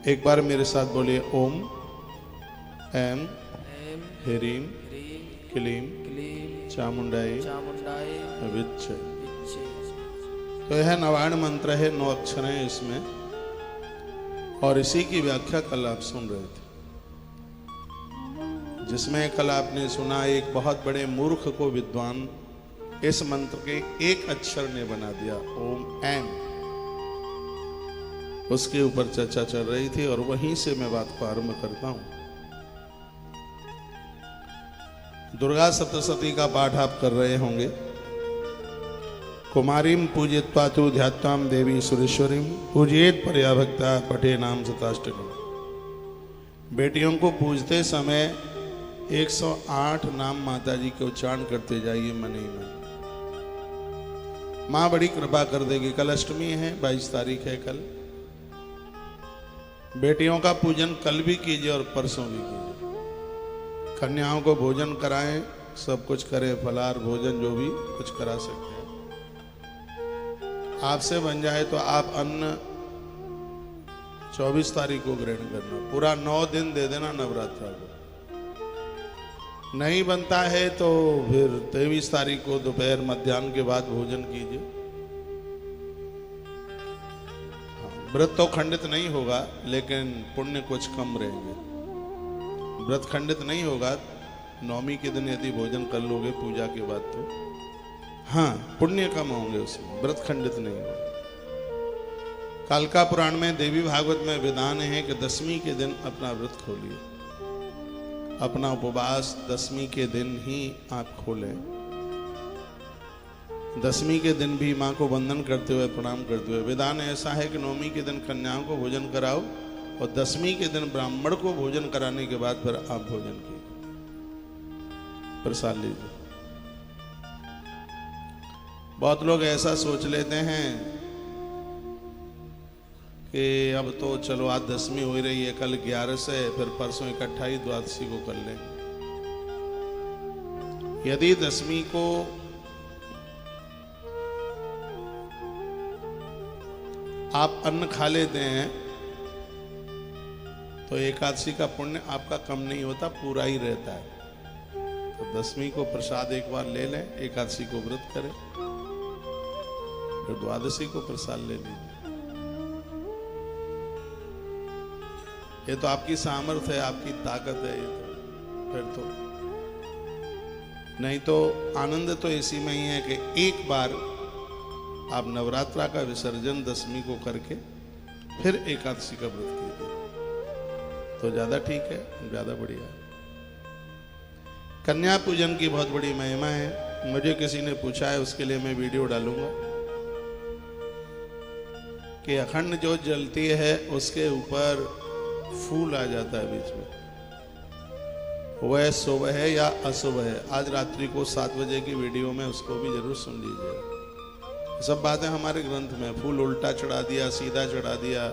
एक बार मेरे साथ बोलिए ओम ऐम ह्रीं क्लीं चामुंडाई विच्छ। तो यह 99 मंत्र है, 9 अक्षर हैं इसमें, और इसी की व्याख्या कल आप सुन रहे थे, जिसमें कल आपने सुना एक बहुत बड़े मूर्ख को विद्वान इस मंत्र के एक अक्षर ने बना दिया, ओम ऐम। उसके ऊपर चर्चा चल रही थी और वहीं से मैं बात को आरंभ करता हूं। दुर्गा सप्तशती का पाठ आप कर रहे होंगे। कुमारीं पूजयित्वा तु ध्यात्वां देवी सुरेश्वरीं पूजयेत् परया भक्ता पठे नाम शताष्टकम्। बेटियों को पूजते समय 108 नाम माता जी के उच्चारण करते जाइए मन ही मन। माँ बड़ी कृपा कर देगी। कल अष्टमी है, 22 तारीख है कल। बेटियों का पूजन कल भी कीजिए और परसों भी कीजिए। कन्याओं को भोजन कराएं, सब कुछ करें, फलाहार भोजन जो भी कुछ करा सकते हैं। आपसे बन जाए तो आप अन्न 24 तारीख को ग्रहण करना, पूरा 9 दिन दे देना नवरात्रा को। नहीं बनता है तो फिर 23 तारीख को दोपहर मध्याह्न के बाद भोजन कीजिए। व्रत तो खंडित नहीं होगा, लेकिन पुण्य कुछ कम रहेंगे। व्रत खंडित नहीं होगा, नवमी के दिन यदि भोजन कर लोगे पूजा के बाद तो हाँ पुण्य कम होंगे, उसमें व्रत खंडित नहीं होगा। कालका पुराण में देवी भागवत में विधान है कि 10वीं के दिन अपना व्रत खोलिए, अपना उपवास 10वीं के दिन ही आप खोलें। 10वीं के दिन भी माँ को वंदन करते हुए प्रणाम करते हुए। विधान ऐसा है कि 9वीं के दिन कन्याओं को भोजन कराओ और 10वीं के दिन ब्राह्मण को भोजन कराने के बाद फिर आप भोजन कीजिए, प्रसाद लीजिए। बहुत लोग ऐसा सोच लेते हैं कि अब तो चलो आज 10वीं हो रही है, कल 11 से, फिर परसों इकट्ठा ही द्वादशी को कर लें। यदि 10वीं को आप अन्न खा लेते हैं तो एकादशी का पुण्य आपका कम नहीं होता, पूरा ही रहता है। तो 10वीं को प्रसाद एक बार ले लें, एकादशी को व्रत करें, फिर द्वादशी को प्रसाद ले लीजिए। ये तो आपकी सामर्थ्य है, आपकी ताकत है। ये तो फिर तो नहीं तो आनंद तो इसी में ही है कि एक बार आप नवरात्रा का विसर्जन 10वीं को करके फिर एकादशी का व्रत कीजिए, तो ज्यादा ठीक है, ज्यादा बढ़िया है। कन्या पूजन की बहुत बड़ी महिमा है। मुझे किसी ने पूछा है, उसके लिए मैं वीडियो डालूंगा कि अखंड ज्योत जलती है, उसके ऊपर फूल आ जाता है बीच में, वह शुभ है या अशुभ है। आज रात्रि को 7 बजे की वीडियो में उसको भी जरूर सुन लीजिएगा। सब बातें हमारे ग्रंथ में। फूल उल्टा चढ़ा दिया, सीधा चढ़ा दिया,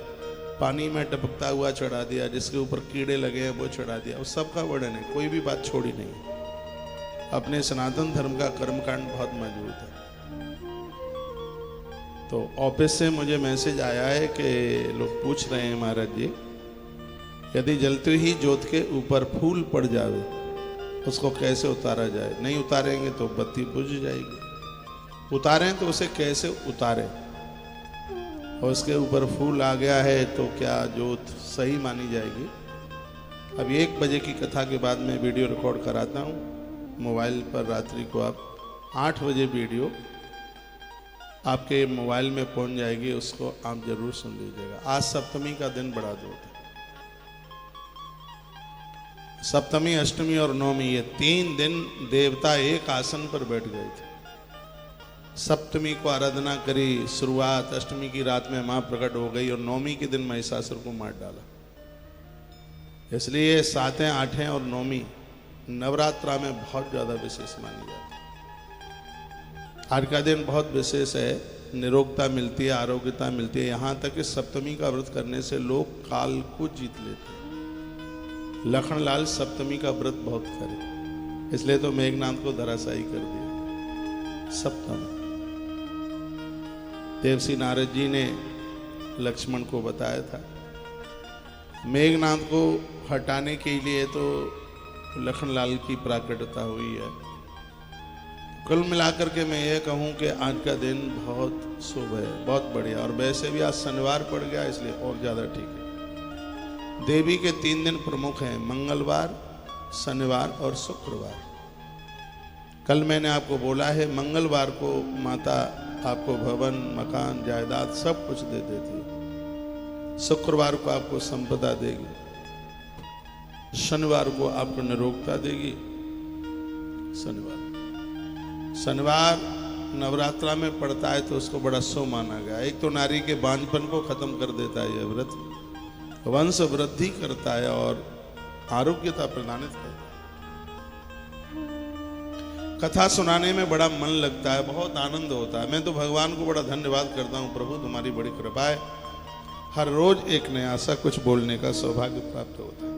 पानी में टपकता हुआ चढ़ा दिया, जिसके ऊपर कीड़े लगे हैं वो चढ़ा दिया, उस सब का वर्णन है, कोई भी बात छोड़ी नहीं। अपने सनातन धर्म का कर्मकांड बहुत मजबूत है। तो ऑफिस से मुझे मैसेज आया है कि लोग पूछ रहे हैं, महाराज जी यदि जलते ही ज्योत के ऊपर फूल पड़ जावे उसको कैसे उतारा जाए। नहीं उतारेंगे तो बत्ती बुझ जाएगी, उतारें तो उसे कैसे उतारें। और उसके ऊपर फूल आ गया है तो क्या ज्योत सही मानी जाएगी। अब 1 बजे की कथा के बाद मैं वीडियो रिकॉर्ड कराता हूँ मोबाइल पर। रात्रि को आप 8 बजे वीडियो आपके मोबाइल में पहुँच जाएगी, उसको आप जरूर सुन लीजिएगा। आज सप्तमी का दिन बड़ा दूर है। सप्तमी, अष्टमी और नवमी, ये 3 दिन देवता एक आसन पर बैठ गए थे। सप्तमी को आराधना करी, शुरुआत अष्टमी की रात में मां प्रकट हो गई और नवमी के दिन महिषासुर को मार डाला। इसलिए 7, 8 और नवमी नवरात्रा में बहुत ज्यादा विशेष मानी जाती है। आज का दिन बहुत विशेष है, निरोगता मिलती है, आरोग्यता मिलती है। यहां तक कि सप्तमी का व्रत करने से लोग काल को जीत लेते हैं। लखनलाल सप्तमी का व्रत बहुत करे, इसलिए तो मेघनाथ को धराशायी कर दिया। सप्तमी देवसी नारद जी ने लक्ष्मण को बताया था मेघनाथ को हटाने के लिए तो लखनलाल की प्राकटता हुई है। कुल मिलाकर के मैं ये कहूँ कि आज का दिन बहुत शुभ है, बहुत बढ़िया। और वैसे भी आज शनिवार पड़ गया इसलिए और ज़्यादा ठीक है। देवी के 3 दिन प्रमुख हैं, मंगलवार, शनिवार और शुक्रवार। कल मैंने आपको बोला है मंगलवार को माता आपको भवन, मकान, जायदाद सब कुछ दे देती है। शुक्रवार को आपको संपदा देगी, शनिवार को आपको निरोगता देगी। शनिवार नवरात्रा में पड़ता है तो उसको बड़ा शुभ माना गया। एक तो नारी के बांझपन को खत्म कर देता है यह व्रत, वंश वृद्धि करता है और आरोग्यता प्रदानित करता है। कथा सुनाने में बड़ा मन लगता है, बहुत आनंद होता है। मैं तो भगवान को बड़ा धन्यवाद करता हूँ, प्रभु तुम्हारी बड़ी कृपा है, हर रोज एक नया सा कुछ बोलने का सौभाग्य प्राप्त होता है।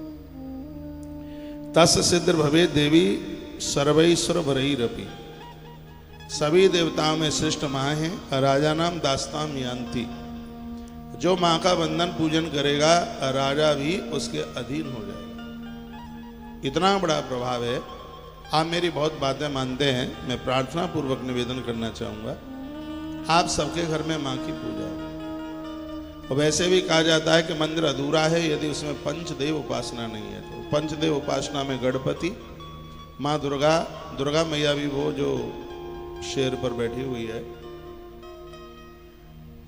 तस् सिद्ध भवे देवी सर्वैश्वर भरैरपि, सभी देवताओं में श्रेष्ठ माँ है, राजा नाम दास्ताम यान्ति। जो माँ का वंदन पूजन करेगा राजा भी उसके अधीन हो जाएगा। इतना बड़ा प्रभाव है। आप मेरी बहुत बातें मानते हैं, मैं प्रार्थना पूर्वक निवेदन करना चाहूँगा, आप सबके घर में माँ की पूजा है। और वैसे भी कहा जाता है कि मंदिर अधूरा है यदि उसमें पंचदेव उपासना नहीं है। तो पंचदेव उपासना में गणपति, माँ दुर्गा, दुर्गा मैया भी वो जो शेर पर बैठी हुई है,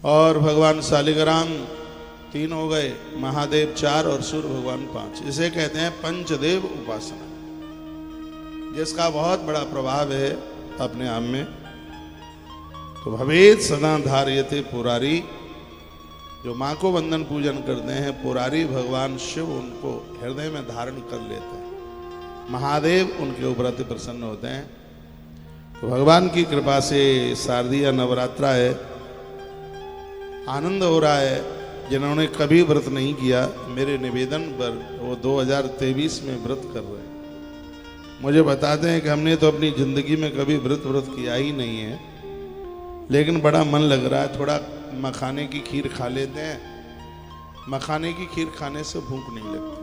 और भगवान शालिग्राम 3 हो गए, महादेव 4 और सूर्य भगवान 5। इसे कहते हैं पंचदेव उपासना, जिसका बहुत बड़ा प्रभाव है अपने आप में। तो भवेद सदा धार्यते पुरारी, जो माँ को वंदन पूजन करते हैं, पुरारी भगवान शिव उनको हृदय में धारण कर लेते हैं, महादेव उनके ऊपर अति प्रसन्न होते हैं। तो भगवान की कृपा से शारदीय नवरात्रा है, आनंद हो रहा है। जिन्होंने कभी व्रत नहीं किया, मेरे निवेदन पर वो 2023 में व्रत कर रहे हैं। मुझे बताते हैं कि हमने तो अपनी जिंदगी में कभी व्रत किया ही नहीं है, लेकिन बड़ा मन लग रहा है। थोड़ा मखाने की खीर खा लेते हैं। मखाने की खीर खाने से भूख नहीं लगती।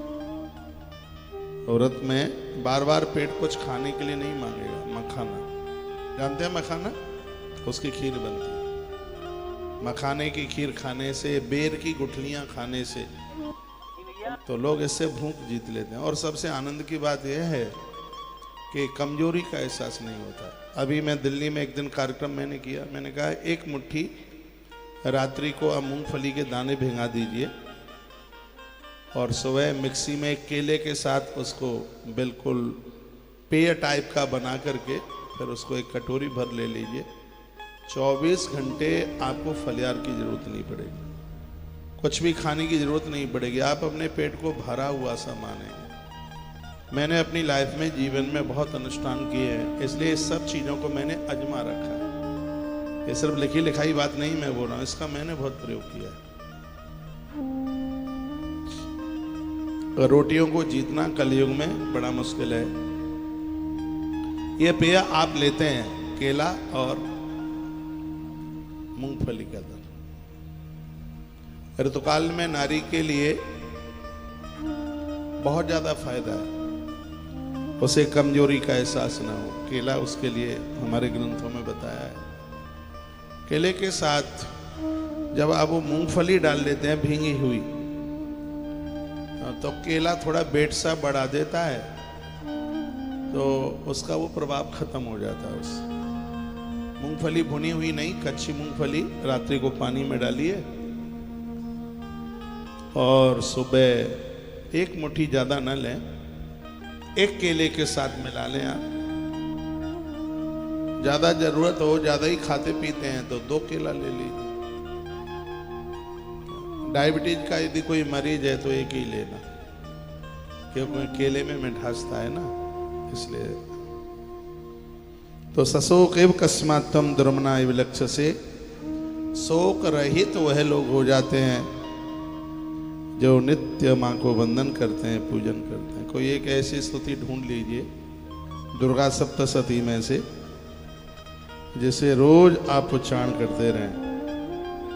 व्रत में बार बार पेट कुछ खाने के लिए नहीं मांगेगा। मखाना जानते हैं, मखाना उसकी खीर बनती है। मखाने की खीर खाने से, बेर की गुठलियां खाने से तो लोग इससे भूख जीत लेते हैं। और सबसे आनंद की बात यह है कि कमजोरी का एहसास नहीं होता। अभी मैं दिल्ली में एक दिन कार्यक्रम मैंने किया, मैंने कहा 1 मुट्ठी रात्रि को आप मूंगफली के दाने भिंगा दीजिए और सुबह मिक्सी में केले के साथ उसको बिल्कुल पेय टाइप का बना करके फिर उसको एक कटोरी भर ले लीजिए। 24 घंटे आपको फलियार की जरूरत नहीं पड़ेगी, कुछ भी खाने की जरूरत नहीं पड़ेगी। आप अपने पेट को भरा हुआ सा मानेंगे। मैंने अपनी लाइफ में, जीवन में बहुत अनुष्ठान किए हैं, इसलिए इस सब चीज़ों को मैंने आजमा रखा है। ये सिर्फ लिखी लिखाई बात नहीं मैं बोल रहा हूँ, इसका मैंने बहुत प्रयोग किया है। रोटियों को जीतना कलयुग में बड़ा मुश्किल है। ये पेय आप लेते हैं, केला और मूंगफली का दाना। ऋतुकाल में नारी के लिए बहुत ज्यादा फायदा है, उसे कमजोरी का एहसास ना हो। केला उसके लिए हमारे ग्रंथों में बताया है। केले के साथ जब आप वो मूंगफली डाल देते हैं भींगी हुई, तो केला थोड़ा वेट सा बढ़ा देता है, तो उसका वो प्रभाव खत्म हो जाता है। उस मूंगफली भुनी हुई नहीं, कच्ची मूंगफली रात्रि को पानी में डालिए और सुबह 1 मुट्ठी ज्यादा न लें, 1 केले के साथ मिला लें। आप ज्यादा जरूरत हो, ज्यादा ही खाते पीते हैं तो 2 केला ले लीजिए। डायबिटीज का यदि कोई मरीज है तो 1 ही लेना, क्योंकि केले में मिठासता है ना, इसलिए। तो सशोक एव कस्मात्म दुर्मना एव लक्ष्य से, शोक रहित वह लोग हो जाते हैं जो नित्य माँ को वंदन करते हैं, पूजन करते हैं। कोई एक ऐसी स्तुति ढूंढ लीजिए दुर्गा सप्तशती में से, जिसे रोज आप उच्चारण करते रहें,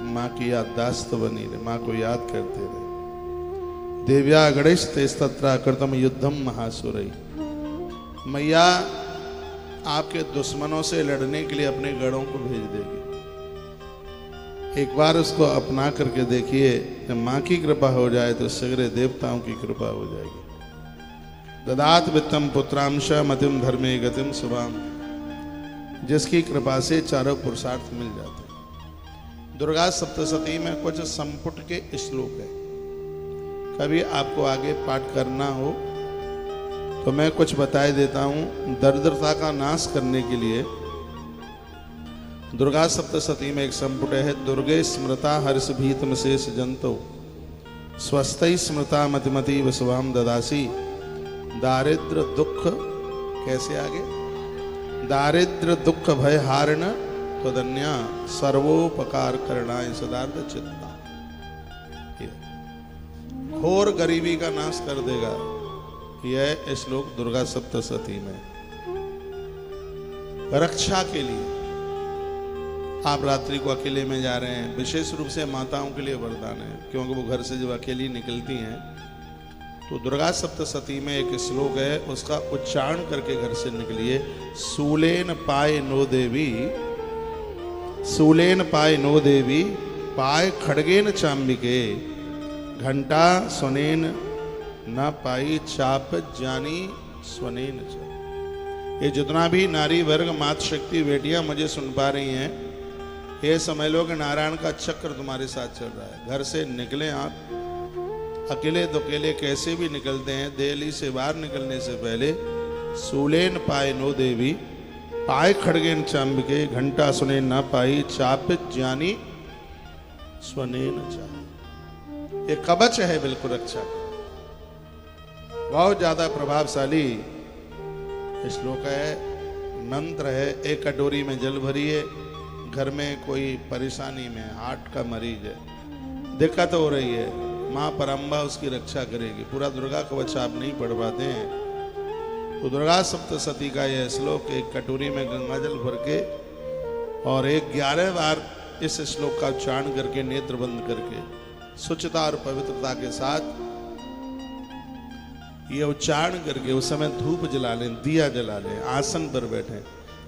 माँ की याददाश्त बनी रहे, माँ को याद करते रहे। देव्या गणेश तेस्तत्र कृतम युद्धम महासुरई। मैया आपके दुश्मनों से लड़ने के लिए अपने गणों को भेज देगी। एक बार उसको अपना करके देखिए, जब माँ की कृपा हो जाए तो सगरे देवताओं की कृपा हो जाएगी। ददात वित्तम पुत्रांश मतिम धर्मे गतिम शुभाम, जिसकी कृपा से चारों पुरुषार्थ मिल जाते हैं। दुर्गा सप्तशती में कुछ संपुट के श्लोक है, कभी आपको आगे पाठ करना हो तो मैं कुछ बताए देता हूं। दरिद्रता का नाश करने के लिए दुर्गा सप्तशती में एक संपुट है, दुर्गे स्मृता हर्ष भीतम शेष जंतो स्वस्थ स्मृता मतिमति वसुवाम ददासी। दारिद्र दुख, कैसे आगे, दारिद्र दुख भय हारण त्वदन्या सर्वोपकार करणाय सदार्थ चित्ता। घोर गरीबी का नाश कर देगा, यह श्लोक दुर्गा सप्तशती में। रक्षा के लिए आप रात्रि को अकेले में जा रहे हैं, विशेष रूप से माताओं के लिए वरदान है, क्योंकि वो घर से जब अकेली निकलती हैं तो दुर्गा सप्तशती में एक श्लोक है, उसका उच्चारण करके घर से निकलिए। सूलेन पाए नो देवी, सूलेन पाए नो देवी, पाए खड़गेन चांबिके, घंटा सुनेन न पाई चाप जानी स्वनेन च। ये जितना भी नारी वर्ग मातृशक्ति बेटियां मुझे सुन पा रही हैं, ये समझ लो कि नारायण का चक्र तुम्हारे साथ चल रहा है। घर से निकले आप, अकेले दुकेले कैसे भी निकलते हैं, दिल्ली से बाहर निकलने से पहले सूलेन पाए नो देवी, पाए खड़गेन चांबिके, घंटा सुनेन न पाई चाप जानी स्वनेन च। ये कवच है बिल्कुल रक्षा, बहुत ज्यादा प्रभावशाली श्लोक है, मंत्र है। एक कटोरी में जल भरिए, घर में कोई परेशानी में, हार्ट का मरीज है, दिक्कत हो रही है, माँ परम्बा उसकी रक्षा करेगी। पूरा दुर्गा कवच आप नहीं पढ़ पाते हैं तो दुर्गा सप्तशती का यह श्लोक एक कटोरी में गंगा जल भर के और 11 बार इस श्लोक का उच्चारण करके, नेत्र बंद करके, शुचिता और पवित्रता के साथ ये उच्चारण करके उस समय धूप जला लें, दिया जला लें, आसन पर बैठें।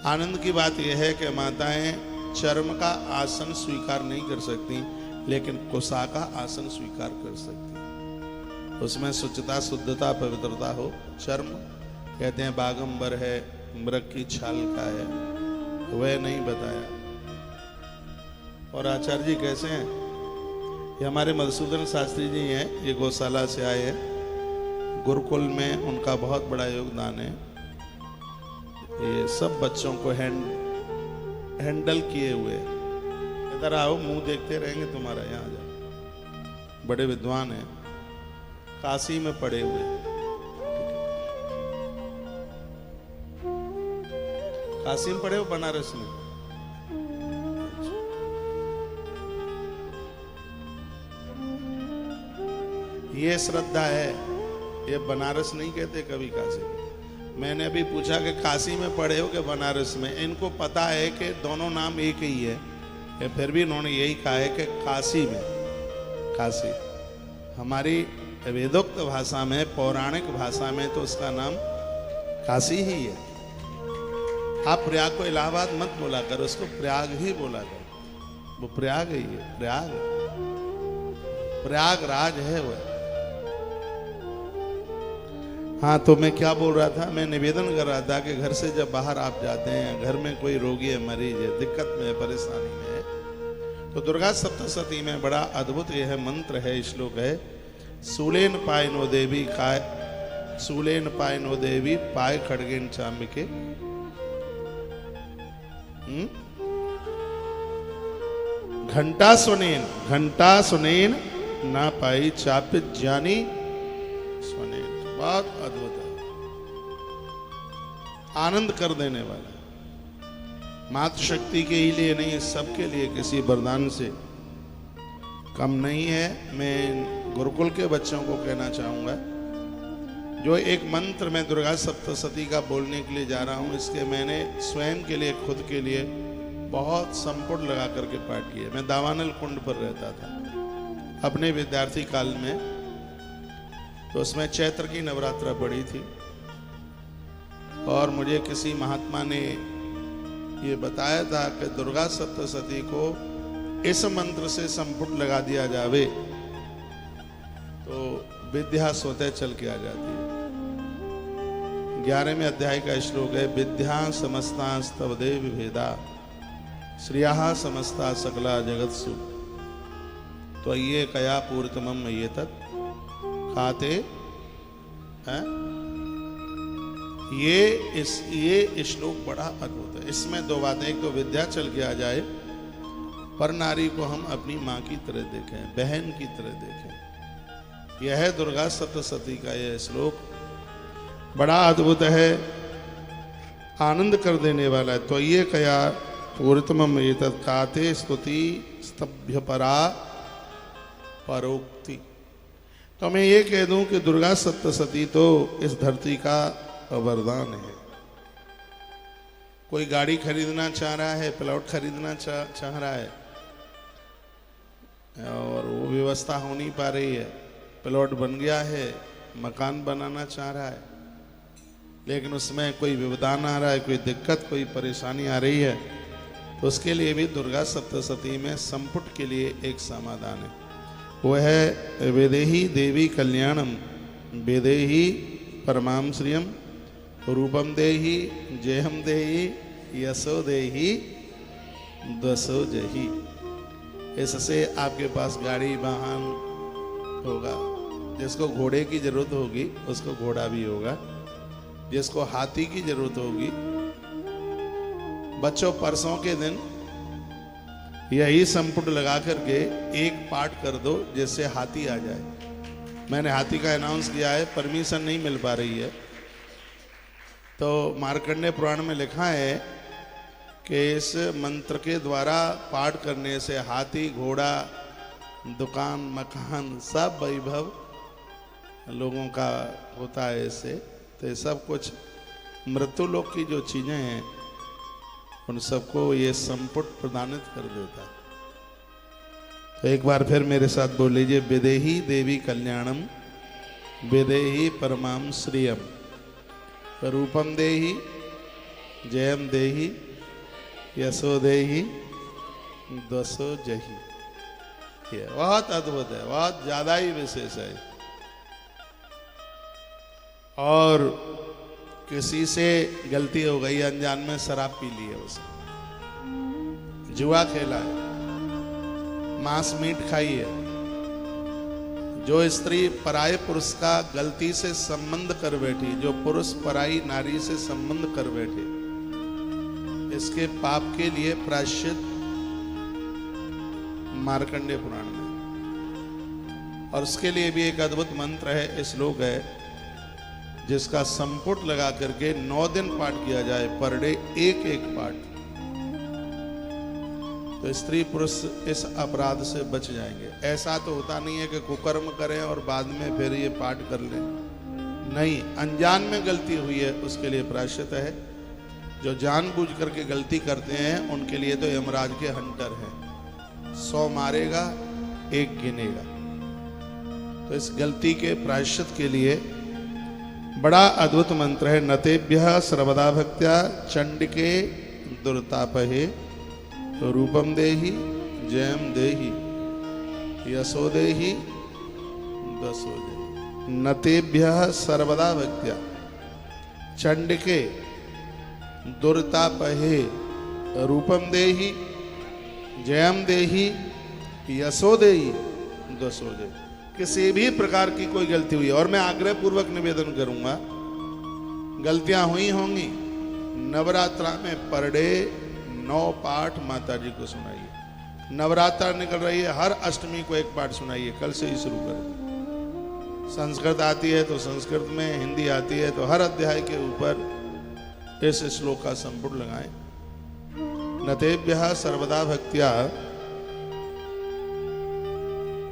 आनंद की बात यह है कि माताएं चर्म का आसन स्वीकार नहीं कर सकती, लेकिन कुशा का आसन स्वीकार कर सकती। उसमें शुचिता, शुद्धता, पवित्रता हो। चर्म कहते हैं बागंबर है, मृग की छाल का है, वह नहीं बताया। और आचार्य जी कैसे हैं? ये हमारे मधुसूदन शास्त्री जी हैं, ये गौशाला से आए हैं। गुरुकुल में उनका बहुत बड़ा योगदान है। ये सब बच्चों को हैंडल किए हुए। इधर आओ, मुंह देखते रहेंगे तुम्हारा, यहाँ जाओ। बड़े विद्वान हैं, काशी में पढ़े हुए। काशी में पढ़े हो, बनारस में? ये श्रद्धा है, ये बनारस नहीं कहते कभी काशी। मैंने अभी पूछा कि काशी में पढ़े हो कि बनारस में? इनको पता है कि दोनों नाम एक ही है, फिर भी इन्होंने यही कहा है कि काशी में। काशी हमारी वेदोक्त भाषा में, पौराणिक भाषा में तो उसका नाम काशी ही है। आप प्रयाग को इलाहाबाद मत बोला कर, उसको प्रयाग ही बोला कर। वो प्रयाग ही है, प्रयागराज है वह। हाँ, तो मैं क्या बोल रहा था? मैं निवेदन कर रहा था कि घर से जब बाहर आप जाते हैं, घर में कोई रोगी है, मरीज है, दिक्कत में है, परेशानी में है, तो दुर्गा सप्तशती में बड़ा अद्भुत यह मंत्र है, श्लोक है। सूलेन पाय नो देवी, सूलेन पाय नो देवी, पाय खड़गेन चांबिके। घंटा सुनेन ना पाई चाप जानी स्वनेन। बहुत अद्भुत है, आनंद कर देने वाला। मातृशक्ति के ही लिए नहीं, सबके लिए, किसी वरदान से कम नहीं है। मैं गुरुकुल के बच्चों को कहना चाहूंगा, जो एक मंत्र मैं दुर्गा सप्तशती का बोलने के लिए जा रहा हूं, इसके मैंने स्वयं के लिए, खुद के लिए बहुत संपुट लगा करके पाठ किए। मैं दावानल कुंड पर रहता था अपने विद्यार्थी काल में। तो उसमें चैत्र की नवरात्रा पड़ी थी और मुझे किसी महात्मा ने ये बताया था कि दुर्गा सप्तशती को इस मंत्र से संपुट लगा दिया जावे तो विद्या स्वतः चल के आ जाती है। 11वें अध्याय का श्लोक है, विद्या समस्ता स्तव देव भेदा श्रिया समस्ता सकला जगत्सु तो ये कया पूर्तमम ये तत् खाते हैं। ये श्लोक बड़ा अद्भुत है। इसमें दो बातें, एक तो विद्या चल के आ जाए, पर नारी को हम अपनी माँ की तरह देखें, बहन की तरह देखें। यह है दुर्गा सप्तशती का यह श्लोक, बड़ा अद्भुत है, आनंद कर देने वाला है। तो ये कया पूर्तमम एतत् काते स्तुति स्तभ्य परा परोक्ति। तो मैं ये कह दूं कि दुर्गा सप्तशती तो इस धरती का वरदान है। कोई गाड़ी खरीदना चाह रहा है, प्लॉट खरीदना चाह रहा है और वो व्यवस्था हो नहीं पा रही है, प्लॉट बन गया है, मकान बनाना चाह रहा है, लेकिन उसमें कोई व्यवधान आ रहा है, कोई दिक्कत, कोई परेशानी आ रही है, तो उसके लिए भी दुर्गा सप्तशती में संपुट के लिए एक समाधान है। वो है वेदेही देवी कल्याणम वेदेही परमाम श्रियम रूपम देही जेहम देही यशो देही दसो जही। इससे आपके पास गाड़ी वाहन होगा, जिसको घोड़े की जरूरत होगी उसको घोड़ा भी होगा, जिसको हाथी की जरूरत होगी। बच्चों, परसों के दिन यही संपुट लगा करके एक पाठ कर दो जिससे हाथी आ जाए। मैंने हाथी का अनाउंस किया है, परमिशन नहीं मिल पा रही है, तो मार्कंडेय पुराण में लिखा है कि इस मंत्र के द्वारा पाठ करने से हाथी, घोड़ा, दुकान, मकान, सब वैभव लोगों का होता है इससे। तो ये सब कुछ मृत्यु लोक की जो चीजें हैं उन सबको ये संपुट प्रदानित कर देता है। तो एक बार फिर मेरे साथ बोल लीजिए, विदेही देवी कल्याणम विदेही परमाम श्रियम रूपम देही जयम देही यशो देही दसो जही। ये बहुत अद्भुत है, बहुत ज्यादा ही विशेष है। और किसी से गलती हो गई, अनजान में शराब पी ली है, उसे जुआ खेला है, मांस मीट खाई है, जो स्त्री पराये पुरुष का गलती से संबंध कर बैठी, जो पुरुष पराई नारी से संबंध कर बैठे, इसके पाप के लिए प्रायश्चित मार्कंडेय पुराण में। और उसके लिए भी एक अद्भुत मंत्र है, श्लोक है, जिसका संपुट लगा करके 9 दिन पाठ किया जाए, पर डे एक एक पाठ, तो स्त्री पुरुष इस अपराध से बच जाएंगे। ऐसा तो होता नहीं है कि कुकर्म करें और बाद में फिर ये पाठ कर लें, नहीं, अनजान में गलती हुई है उसके लिए प्रायश्चित है। जो जानबूझ करके गलती करते हैं उनके लिए तो यमराज के हंटर हैं, 100 मारेगा 1 गिनेगा। तो इस गलती के प्रायश्चित के लिए बड़ा अद्भुत मंत्र है, नतेभ्यः सर्वदा भक्त्या चंडिके दुर्तापहे रूपम देहि जयम देहि यशो देहि दसो देहि। नतेभ्यः सर्वदा भक्त्या चंडिके दुर्तापहे रूपम देहि जयम देहि यशो देहि दसो देहि। किसी भी प्रकार की कोई गलती हुई, और मैं आग्रह पूर्वक निवेदन करूंगा, गलतियां हुई होंगी, नवरात्रा में पर डे 9 पाठ माता जी को सुनाइए। नवरात्रा निकल रही है, हर अष्टमी को एक पाठ सुनाइए, कल से ही शुरू करें। संस्कृत आती है तो संस्कृत में, हिंदी आती है तो हर अध्याय के ऊपर इस श्लोक का संपुट लगाएं। नतेभ्यः सर्वदा भक्त्या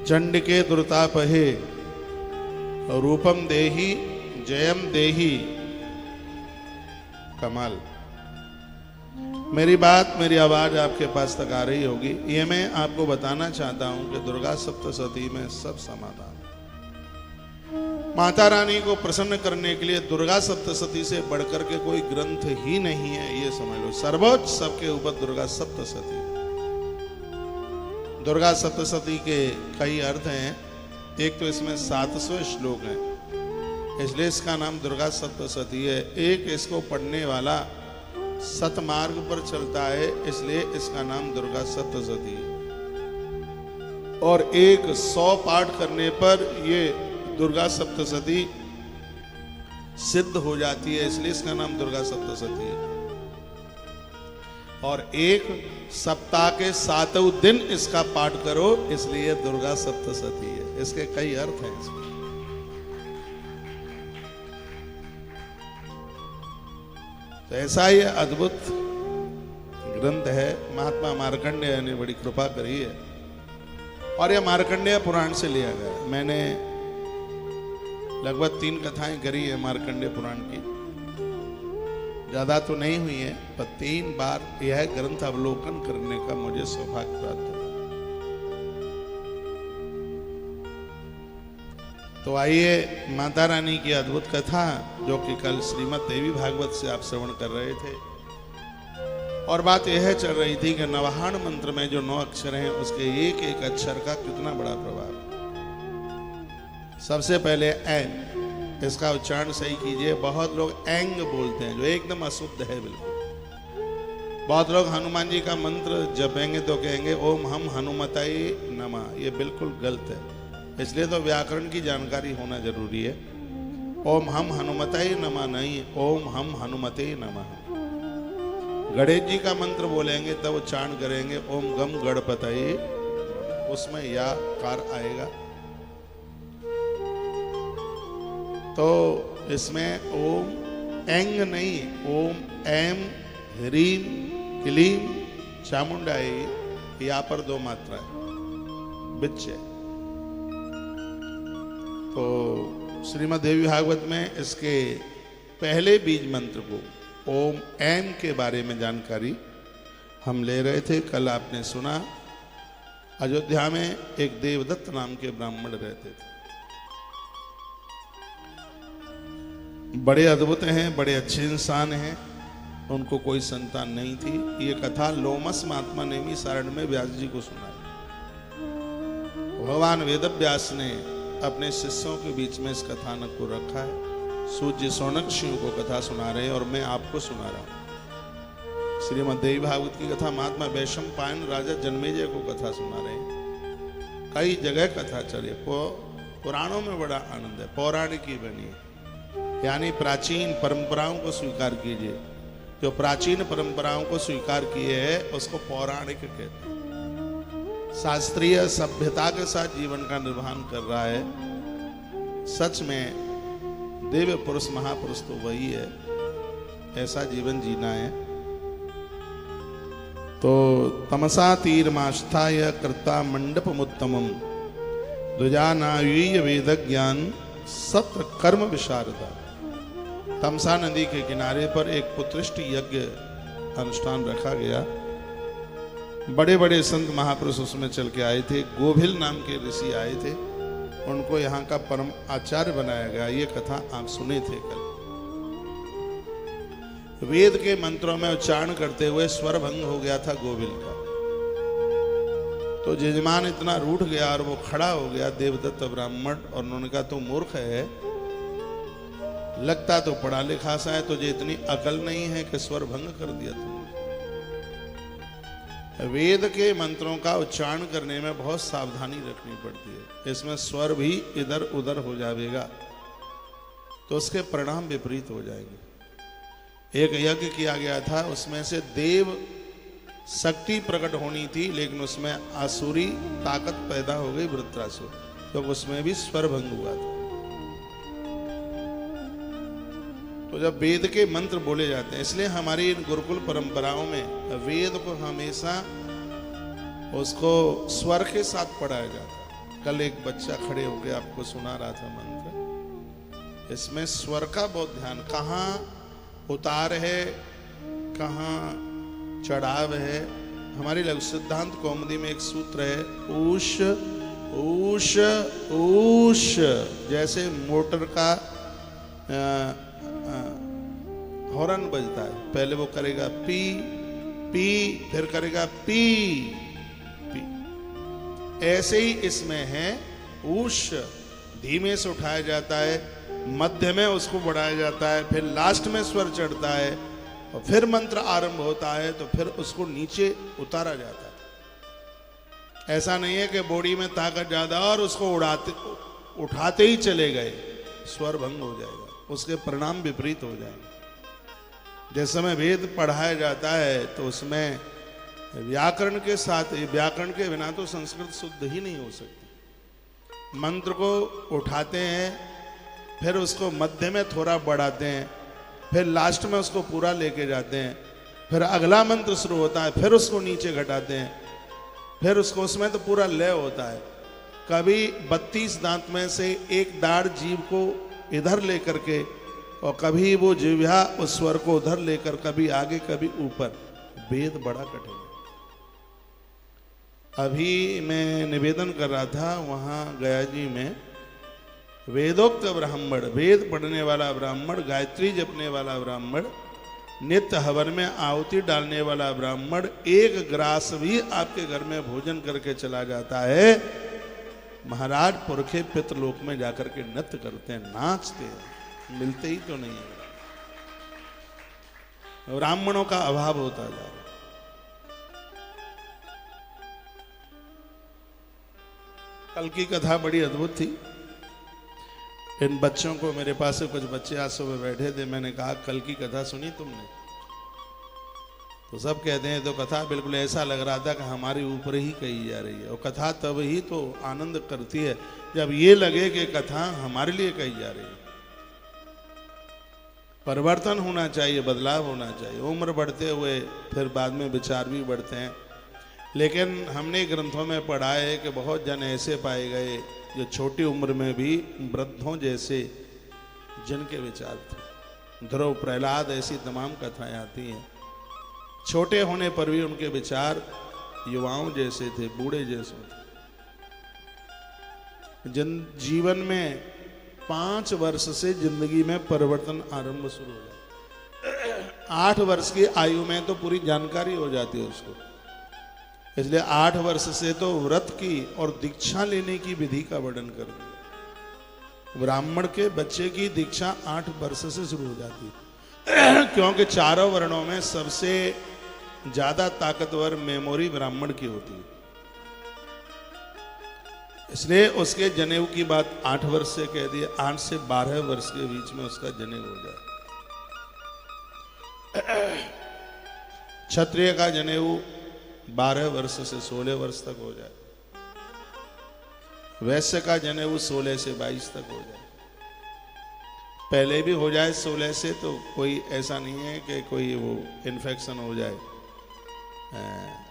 चंडिके दुर्तापहे रूपम देहि जयम देहि। कमाल। मेरी बात, मेरी आवाज आपके पास तक आ रही होगी। ये मैं आपको बताना चाहता हूं कि दुर्गा सप्तशती में सब समाधान। माता रानी को प्रसन्न करने के लिए दुर्गा सप्तशती से बढ़कर के कोई ग्रंथ ही नहीं है, ये समझ लो। सर्वोच्च सबके ऊपर दुर्गा सप्तशती। दुर्गा सप्तशती के कई अर्थ हैं। एक तो इसमें 700 श्लोक हैं, इसलिए इसका नाम दुर्गा सप्तशती है। एक इसको पढ़ने वाला सतमार्ग पर चलता है, इसलिए इसका नाम दुर्गा सप्तशती है। और एक 100 पाठ करने पर ये दुर्गा सप्तशती सिद्ध हो जाती है, इसलिए इसका नाम दुर्गा सप्तशती है। और एक सप्ताह के 7 दिन इसका पाठ करो, इसलिए दुर्गा सप्तशती है। इसके कई अर्थ हैं इसमें। तो ऐसा ही अद्भुत ग्रंथ है। महात्मा मार्कंडेय ने बड़ी कृपा करी है, और यह मार्कंडेय पुराण से लिया गया। मैंने लगभग 3 कथाएं करी है मार्कंडेय पुराण की, ज्यादा तो नहीं हुई है, पर 3 बार यह ग्रंथ अवलोकन करने का मुझे सौभाग्य प्राप्त हुआ। तो आइए माता रानी की अद्भुत कथा, जो कि कल श्रीमद् देवी भागवत से आप श्रवण कर रहे थे। और बात यह चल रही थी कि नवाहन मंत्र में जो 9 अक्षर हैं, उसके एक एक अक्षर का कितना बड़ा प्रभाव। सबसे पहले ऐं, इसका उच्चारण सही कीजिए। बहुत लोग एंग बोलते हैं, जो एकदम अशुद्ध है बिल्कुल। बहुत लोग हनुमान जी का मंत्र जपेंगे तो कहेंगे ओम हम हनुमताय नमः, ये बिल्कुल गलत है। इसलिए तो व्याकरण की जानकारी होना जरूरी है। ओम हम हनुमताय नमः नहीं, ओम हम हनुमते नमः। गणेश जी का मंत्र बोलेंगे तब उच्चारण करेंगे ओम गम गणपतये, उसमें या कार आएगा। तो इसमें ओम एंग नहीं, ओम एम ह्रीम क्लीम चामुंडाई, यहाँ पर 2 मात्रा है, बिच है। तो श्रीमद् देवी भागवत में इसके पहले बीज मंत्र को ओम एम के बारे में जानकारी हम ले रहे थे। कल आपने सुना, अयोध्या में एक देवदत्त नाम के ब्राह्मण रहते थे, बड़े अद्भुत हैं, बड़े अच्छे इंसान हैं। उनको कोई संतान नहीं थी। ये कथा लोमस महात्मा ने भी सारण में व्यास जी को सुनाई। भगवान वेदव्यास ने अपने शिष्यों के बीच में इस कथानक को रखा है। सूर्य सौनक शिव को कथा सुना रहे हैं और मैं आपको सुना रहा हूं। श्रीमद् देवी भागवत की कथा महात्मा वैशंपायन राजा जन्मेजय को कथा सुना रहे हैं। कई जगह कथा चले, पुराणों में बड़ा आनंद है। पौराणिक की बनी, यानी प्राचीन परंपराओं को स्वीकार कीजिए। जो प्राचीन परंपराओं को स्वीकार किए है उसको पौराणिक कहते हैं। शास्त्रीय सभ्यता के साथ जीवन का निर्वहन कर रहा है। सच में दिव्य पुरुष महापुरुष तो वही है, ऐसा जीवन जीना है। तो तमसा तीरमास्थाय कर्ता मंडपमुत्तमम द्विजानावीय वेद ज्ञान सत्र कर्म विशारदा। तमसा नदी के किनारे पर एक पुत्रिष्ट यज्ञ अनुष्ठान रखा गया। बड़े बड़े संत महापुरुष उसमें चल के आए थे। गोभिल नाम के ऋषि आए थे, उनको यहाँ का परम आचार्य बनाया गया। ये कथा आप सुने थे कल। वेद के मंत्रों में उच्चारण करते हुए स्वर भंग हो गया था गोभिल का। तो जजमान इतना रूठ गया और वो खड़ा हो गया, देवदत्त ब्राह्मण, और उन्होंने कहा तू मूर्ख है, लगता तो पढ़ा लिखा सा है, तुझे इतनी अकल नहीं है कि स्वर भंग कर दिया तुमने। वेद के मंत्रों का उच्चारण करने में बहुत सावधानी रखनी पड़ती है। इसमें स्वर भी इधर उधर हो जाएगा तो उसके परिणाम विपरीत हो जाएंगे। एक यज्ञ किया गया था, उसमें से देव शक्ति प्रकट होनी थी, लेकिन उसमें आसुरी ताकत पैदा हो गई, वृत्रासुर, तो उसमें भी स्वर भंग हुआ था। तो जब वेद के मंत्र बोले जाते हैं, इसलिए हमारी इन गुरुकुल परंपराओं में वेद को हमेशा उसको स्वर के साथ पढ़ाया जाता है। कल एक बच्चा खड़े होकर आपको सुना रहा था मंत्र। इसमें स्वर का बहुत ध्यान, कहाँ उतार है, कहाँ चढ़ाव है। हमारी लघु सिद्धांत कौमुदी में एक सूत्र है, ऊष ऊष ऊष, जैसे मोटर का हॉर्न बजता है, पहले वो करेगा पी पी, फिर करेगा पी पी, ऐसे ही इसमें है ऊष। धीमे से उठाया जाता है, मध्य में उसको बढ़ाया जाता है, फिर लास्ट में स्वर चढ़ता है और फिर मंत्र आरंभ होता है, तो फिर उसको नीचे उतारा जाता है। ऐसा नहीं है कि बॉडी में ताकत ज्यादा और उसको उठाते ही चले गए, स्वर भंग हो जाएगा, उसके परिणाम विपरीत हो जाएंगे। जिस समय वेद पढ़ाया जाता है तो उसमें व्याकरण के साथ, व्याकरण के बिना तो संस्कृत शुद्ध ही नहीं हो सकती। मंत्र को उठाते हैं, फिर उसको मध्य में थोड़ा बढ़ाते हैं, फिर लास्ट में उसको पूरा लेके जाते हैं, फिर अगला मंत्र शुरू होता है, फिर उसको नीचे घटाते हैं, फिर उसको, उसमें तो पूरा लय होता है। कभी 32 दांत में से एक दाढ़ जीव को इधर लेकर के, और कभी वो जिह्वा उस स्वर को उधर लेकर, कभी आगे कभी ऊपर। वेद बड़ा कठिन है। अभी मैं निवेदन कर रहा था वहाँ गया जी में, वेदोक्त ब्राह्मण, वेद पढ़ने वाला ब्राह्मण, गायत्री जपने वाला ब्राह्मण, नित्य हवन में आहुति डालने वाला ब्राह्मण, एक ग्रास भी आपके घर में भोजन करके चला जाता है, महाराज पुरखे पितृलोक में जाकर के नृत्य करते हैं, नाचते हैं, मिलते ही तो नहीं है। ब्राह्मणों का अभाव होता जा रहा है। कल की कथा बड़ी अद्भुत थी। इन बच्चों को, मेरे पास से कुछ बच्चे आज सुबह बैठे थे, मैंने कहा कल की कथा सुनी तुमने? तो सब कहते हैं तो कथा बिल्कुल ऐसा लग रहा था कि हमारे ऊपर ही कही जा रही है। और कथा तब ही तो आनंद करती है जब ये लगे कि कथा हमारे लिए कही जा रही है। परिवर्तन होना चाहिए, बदलाव होना चाहिए। उम्र बढ़ते हुए फिर बाद में विचार भी बढ़ते हैं, लेकिन हमने ग्रंथों में पढ़ा है कि बहुत जन ऐसे पाए गए जो छोटी उम्र में भी वृद्धों जैसे जिनके विचार थे। ध्रुव, प्रहलाद, ऐसी तमाम कथाएं आती हैं। छोटे होने पर भी उनके विचार युवाओं जैसे थे, बूढ़े जैसे थे। जीवन में 5 वर्ष से जिंदगी में परिवर्तन आरंभ शुरू हो जाता। 8 वर्ष की आयु में तो पूरी जानकारी हो जाती है उसको, इसलिए 8 वर्ष से तो व्रत की और दीक्षा लेने की विधि का वर्णन कर दिया। ब्राह्मण के बच्चे की दीक्षा 8 वर्ष से शुरू हो जाती है, क्योंकि चारों वर्णों में सबसे ज्यादा ताकतवर मेमोरी ब्राह्मण की होती है। इसलिए उसके जनेऊ की बात 8 वर्ष से कह दी। 8 से 12 वर्ष के बीच में उसका जनेऊ हो जाए। क्षत्रिय का जनेऊ 12 वर्ष से 16 वर्ष तक हो जाए। वैश्य का जनेऊ 16 से 22 तक हो जाए। पहले भी हो जाए 16 से तो कोई ऐसा नहीं है कि कोई वो इन्फेक्शन हो जाए,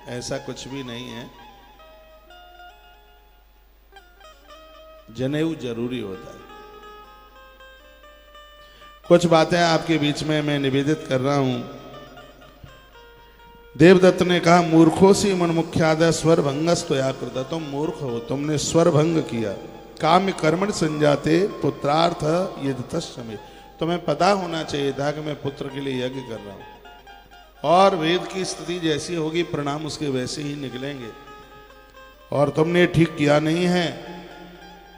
ऐसा कुछ भी नहीं है। जनेऊ जरूरी होता है। कुछ बातें आपके बीच में मैं निवेदित कर रहा हूं। देवदत्त ने कहा, मूर्खोसी मन मुख्यादय स्वर भंगस्तया कृता। तुम मूर्ख हो, तुमने स्वर भंग किया। काम्य कर्मण संजाते पुत्रार्थ यजतश्रमे। तुम्हें पता होना चाहिए था कि मैं पुत्र के लिए यज्ञ कर रहा हूं, और वेद की स्थिति जैसी होगी परिणाम उसके वैसे ही निकलेंगे, और तुमने ठीक किया नहीं है।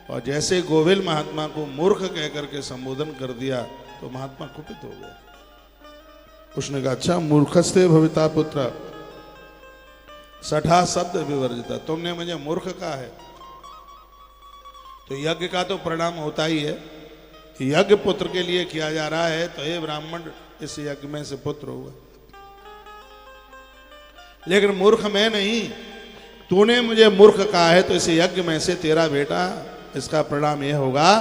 और जैसे गोविल महात्मा को मूर्ख कहकर के संबोधन कर दिया तो महात्मा कुपित हो गया। उसने कहा, अच्छा मूर्खस्ते भविता पुत्र सठा शब्द विवर्जिता। तुमने मुझे मूर्ख कहा है, तो यज्ञ का तो परिणाम होता ही है। यज्ञ पुत्र के लिए किया जा रहा है, तो हे ब्राह्मण इस यज्ञ में से पुत्र होगा। लेकिन मूर्ख मैं नहीं, तूने मुझे मूर्ख कहा है, तो इस यज्ञ में से तेरा बेटा, इसका परिणाम यह होगा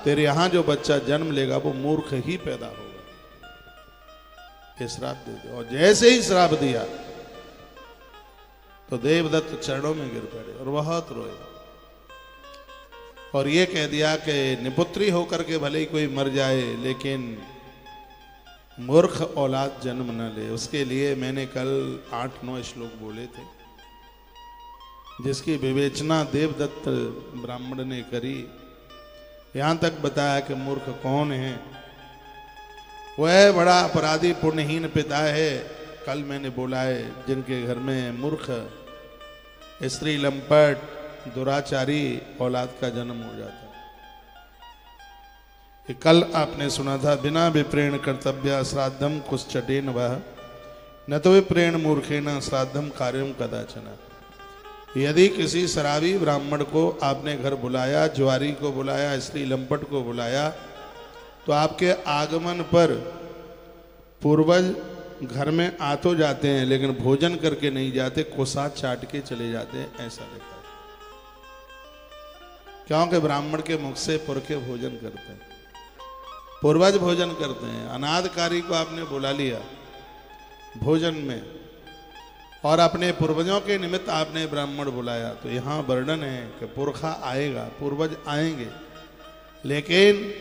तेरे यहां जो बच्चा जन्म लेगा वो मूर्ख ही पैदा होगा। ये श्राप दे दे। और जैसे ही श्राप दिया तो देवदत्त चरणों में गिर पड़े और बहुत रोए, और ये कह दिया कि निपुत्री होकर के भले ही कोई मर जाए, लेकिन मूर्ख औलाद जन्म न ले। उसके लिए मैंने कल 8-9 श्लोक बोले थे। जिसकी विवेचना देवदत्त ब्राह्मण ने करी। यहाँ तक बताया कि मूर्ख कौन है। वह बड़ा अपराधी पुण्यहीन पिता है। कल मैंने बोला है, जिनके घर में मूर्ख, स्त्री लंपट, दुराचारी औलाद का जन्म हो जाता है। कि कल आपने सुना था, बिना विप्रेण कर्तव्य श्राद्धम कुश्चटेन वह न तो विप्रेण मूर्खेण श्राद्धम कार्यम कदाचन। यदि किसी शराबी ब्राह्मण को आपने घर बुलाया, ज्वारी को बुलाया, स्त्री लंपट को बुलाया, तो आपके आगमन पर पूर्वज घर में आ तो जाते हैं लेकिन भोजन करके नहीं जाते, कोसा चाट के चले जाते हैं। ऐसा देखा है। क्योंकि ब्राह्मण के मुख से पुरखे भोजन करते हैं, पूर्वज भोजन करते हैं। अनादकारी को आपने बुला लिया भोजन में और अपने पूर्वजों के निमित्त आपने ब्राह्मण बुलाया, तो यहाँ वर्णन है कि पुरखा आएगा, पूर्वज आएंगे, लेकिन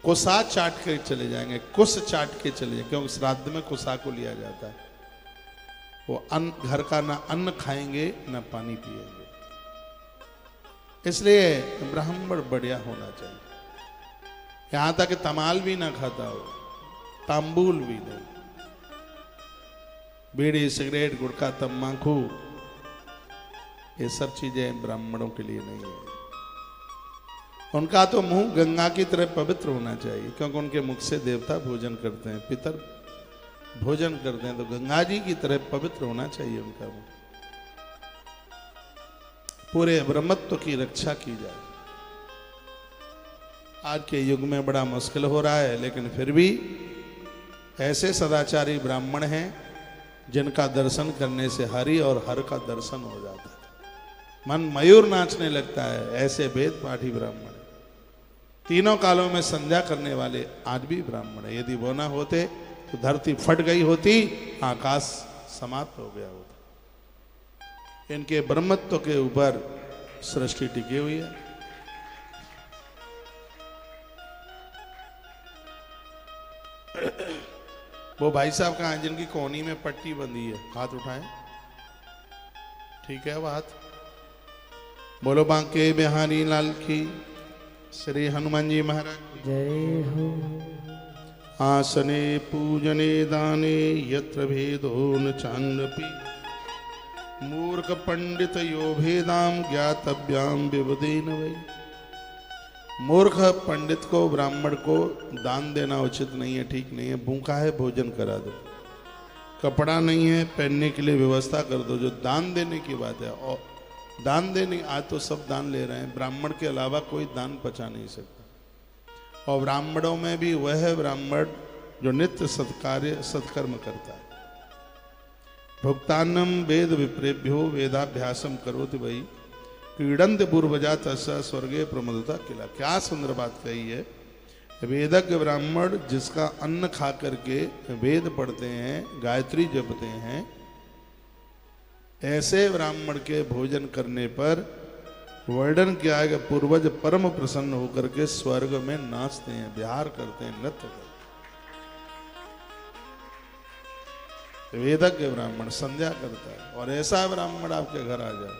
कुसा चाट के चले जाएंगे, कुस चाट के चले जाएंगे, क्योंकि श्राद्ध में कुसा को लिया जाता है। वो अन्न घर का ना अन्न खाएंगे ना पानी पिएंगे। इसलिए ब्राह्मण बढ़िया होना चाहिए। यहां तक तमाल भी ना खाता हो, तांबूल भी नहीं, बीड़ी सिगरेट गुटखा तम्बाकू, ये सब चीजें ब्राह्मणों के लिए नहीं है। उनका तो मुंह गंगा की तरह पवित्र होना चाहिए, क्योंकि उनके मुख से देवता भोजन करते हैं, पितर भोजन करते हैं, तो गंगा जी की तरह पवित्र होना चाहिए उनका मुंह। पूरे ब्रह्मत्व की रक्षा की जाए। आज के युग में बड़ा मुश्किल हो रहा है, लेकिन फिर भी ऐसे सदाचारी ब्राह्मण हैं जिनका दर्शन करने से हरि और हर का दर्शन हो जाता है, मन मयूर नाचने लगता है। ऐसे वेद पाठी ब्राह्मण, तीनों कालों में संध्या करने वाले आज भी ब्राह्मण है। यदि वो ना होते तो धरती फट गई होती, आकाश समाप्त हो गया होता। इनके ब्रह्मत्व के ऊपर सृष्टि टिकी हुई है। वो भाई साहब कहाँ हैं जिनकी कोहनी में पट्टी बंधी है? हाथ उठाएं। ठीक है, वो हाथ। बोलो बांके बिहारी लाल की, श्री हनुमान जी महाराज जय हो। आसने पूजने दाने यत्र भेदो न चान्यपि मूर्ख पंडित यो भेदाम ज्ञातव्याम विबुधेन वै। मूर्ख पंडित को, ब्राह्मण को दान देना उचित नहीं है, ठीक नहीं है। भूखा है भोजन करा दो, कपड़ा नहीं है पहनने के लिए व्यवस्था कर दो, जो दान देने की बात है। और दान देने, आज तो सब दान ले रहे हैं, ब्राह्मण के अलावा कोई दान पचा नहीं सकता। और ब्राह्मणों में भी वह ब्राह्मण जो नित्य सत्कार्य सत्कर्म करता है। भुक्तान्नम वेद विप्रेभ्यो वेदाभ्यासम करोति वही क्रीडंत पूर्वजा तस्या स्वर्गे प्रमोदता किला। क्या सुंदर बात कही है। वेदज्ञ ब्राह्मण जिसका अन्न खा करके वेद पढ़ते हैं, गायत्री जपते हैं, ऐसे ब्राह्मण के भोजन करने पर वर्णन किया है कि पूर्वज परम प्रसन्न होकर के स्वर्ग में नाचते हैं, विहार करते हैं, नृत्य करते हैं। वेदज्ञ ब्राह्मण संध्या करता है, और ऐसा ब्राह्मण आपके घर आ जाए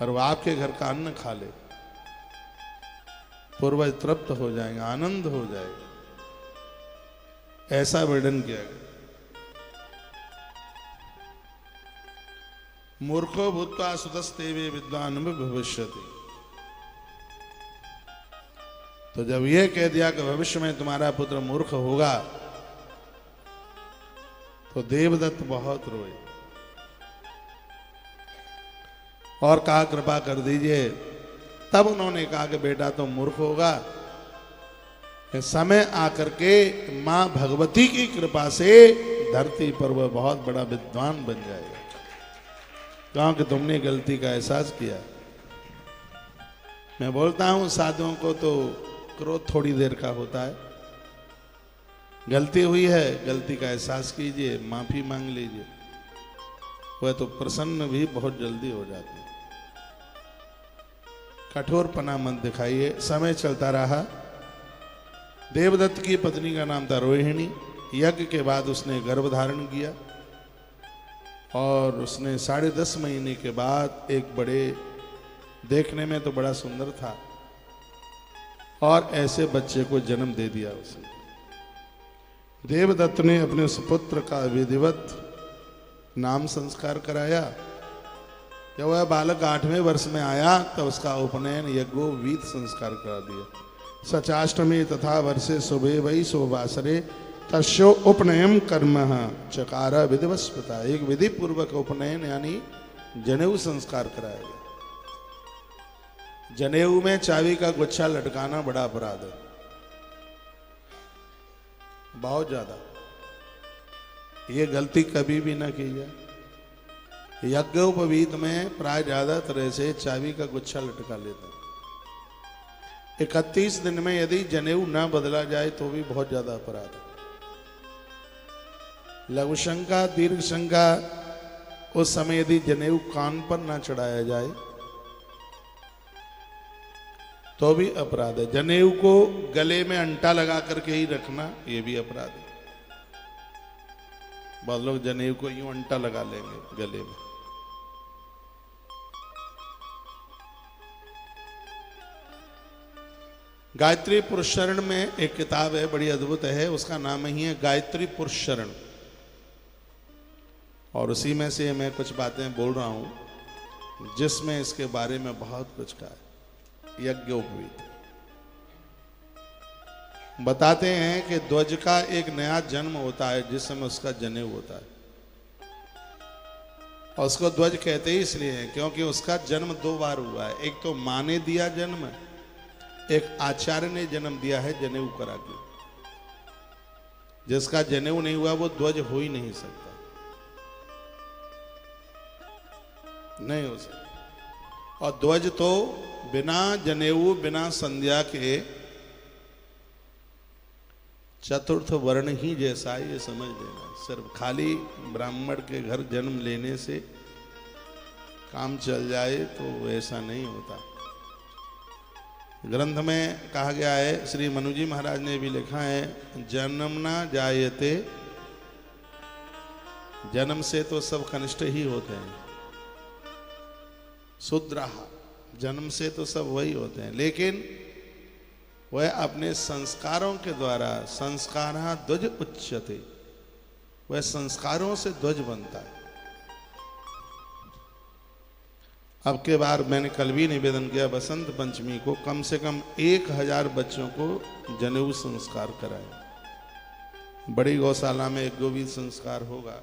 और वो आपके घर का अन्न खा ले, पूर्वज तृप्त हो जाएंगे, आनंद हो जाएगा। ऐसा वर्णन किया गया। मूर्खो भूत्वा सुतस्तेवे विद्वान भविष्यति। तो जब यह कह दिया कि भविष्य में तुम्हारा पुत्र मूर्ख होगा, तो देवदत्त बहुत रोए और कहा कृपा कर दीजिए। तब उन्होंने कहा कि बेटा तो मूर्ख होगा, समय आकर के मां भगवती की कृपा से धरती पर वह बहुत बड़ा विद्वान बन जाएगा, क्योंकि तुमने गलती का एहसास किया। मैं बोलता हूं साधुओं को तो क्रोध थोड़ी देर का होता है। गलती हुई है, गलती का एहसास कीजिए, माफी मांग लीजिए, वह तो प्रसन्न भी बहुत जल्दी हो जाती है। कठोरपना मत दिखाइए। समय चलता रहा। देवदत्त की पत्नी का नाम था रोहिणी। यज्ञ के बाद उसने गर्भ धारण किया। और उसने 10.5 महीने के बाद एक बड़े, देखने में तो बड़ा सुंदर था, और ऐसे बच्चे को जन्म दे दिया उसने। देवदत्त ने अपने सुपुत्र का विधिवत नाम संस्कार कराया। जब वह बालक 8वें वर्ष में आया तब उसका उपनयन यज्ञोपवीत संस्कार करा दिया। सचाष्टमी तथा वर्षे शुभे वही शोभासरे तस्यो उपनयन कर्म चकार विधिवस्पता। एक विधि पूर्वक उपनयन यानी जनेऊ संस्कार कराया गया। जनेऊ में चाबी का गुच्छा लटकाना बड़ा अपराध है, बहुत ज्यादा। ये गलती कभी भी ना की जाए। यज्ञोपवीत में प्राय ज्यादा तरह से चाबी का गुच्छा लटका लेते हैं। 31 दिन में यदि जनेऊ ना बदला जाए तो भी बहुत ज्यादा अपराध है। लघु शंका दीर्घ शंका, उस समय यदि जनेऊ कान पर ना चढ़ाया जाए तो भी अपराध है। जनेऊ को गले में अंटा लगा करके ही रखना, ये भी अपराध है। बहुत लोग जनेऊ को यूं अंटा लगा लेंगे गले में। गायत्री पुरुष शरण में एक किताब है, बड़ी अद्भुत है, उसका नाम ही है गायत्री पुरुष शरण, और उसी में से मैं कुछ बातें बोल रहा हूं जिसमें इसके बारे में बहुत कुछ कहा है। यज्ञोपवीत बताते हैं कि ध्वज का एक नया जन्म होता है जिस समय उसका जनेऊ होता है, और उसको ध्वज कहते ही इसलिए हैं क्योंकि उसका जन्म 2 बार हुआ है। एक तो मां ने दिया जन्म, एक आचार्य ने जन्म दिया है जनेऊ करा के। जिसका जनेऊ नहीं हुआ वो ध्वज हो ही नहीं सकता, नहीं हो सकता। और ध्वज तो बिना जनेऊ बिना संध्या के चतुर्थ वर्ण ही जैसा है, ये समझ लेना। सिर्फ खाली ब्राह्मण के घर जन्म लेने से काम चल जाए तो ऐसा नहीं होता। ग्रंथ में कहा गया है, श्री मनुजी महाराज ने भी लिखा है, जन्मना जायते, जन्म से तो सब कनिष्ठ ही होते हैं। शूद्राहा, जन्म से तो सब वही होते हैं, लेकिन वह अपने संस्कारों के द्वारा, संस्कारा ध्वज उच्यते, वह संस्कारों से ध्वज बनता है। अब के बार मैंने कल भी निवेदन किया, बसंत पंचमी को कम से कम 1000 बच्चों को जनेऊ संस्कार कराएं। बड़ी गौशाला में एक गोविंद संस्कार होगा,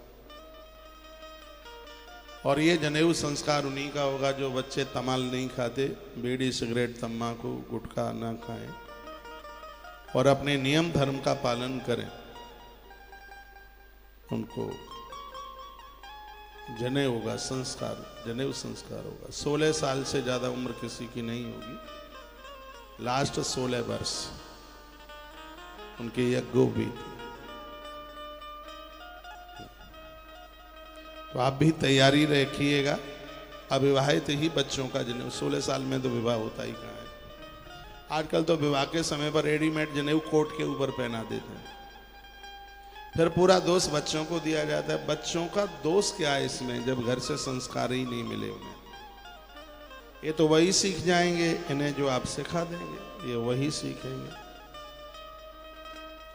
और ये जनेऊ संस्कार उन्हीं का होगा जो बच्चे तमाल नहीं खाते, बीड़ी सिगरेट तम्बाकू गुटखा ना खाएं और अपने नियम धर्म का पालन करें। उनको जनेऊ होगा, संस्कार, जनेऊ संस्कार होगा। 16 साल से ज्यादा उम्र किसी की नहीं होगी, लास्ट 16 वर्ष उनके यज्ञोपवीत। तो आप भी तैयारी रखिएगा। अविवाहित ही बच्चों का जनेऊ, 16 साल में तो विवाह होता ही कहाँ है। आजकल तो विवाह के समय पर रेडीमेड जनेऊ कोट के ऊपर पहना देते हैं, फिर पूरा दोष बच्चों को दिया जाता है। बच्चों का दोष क्या है इसमें, जब घर से संस्कार ही नहीं मिले उन्हें। ये तो वही सीख जाएंगे, इन्हें जो आप सिखा देंगे ये वही सीखेंगे।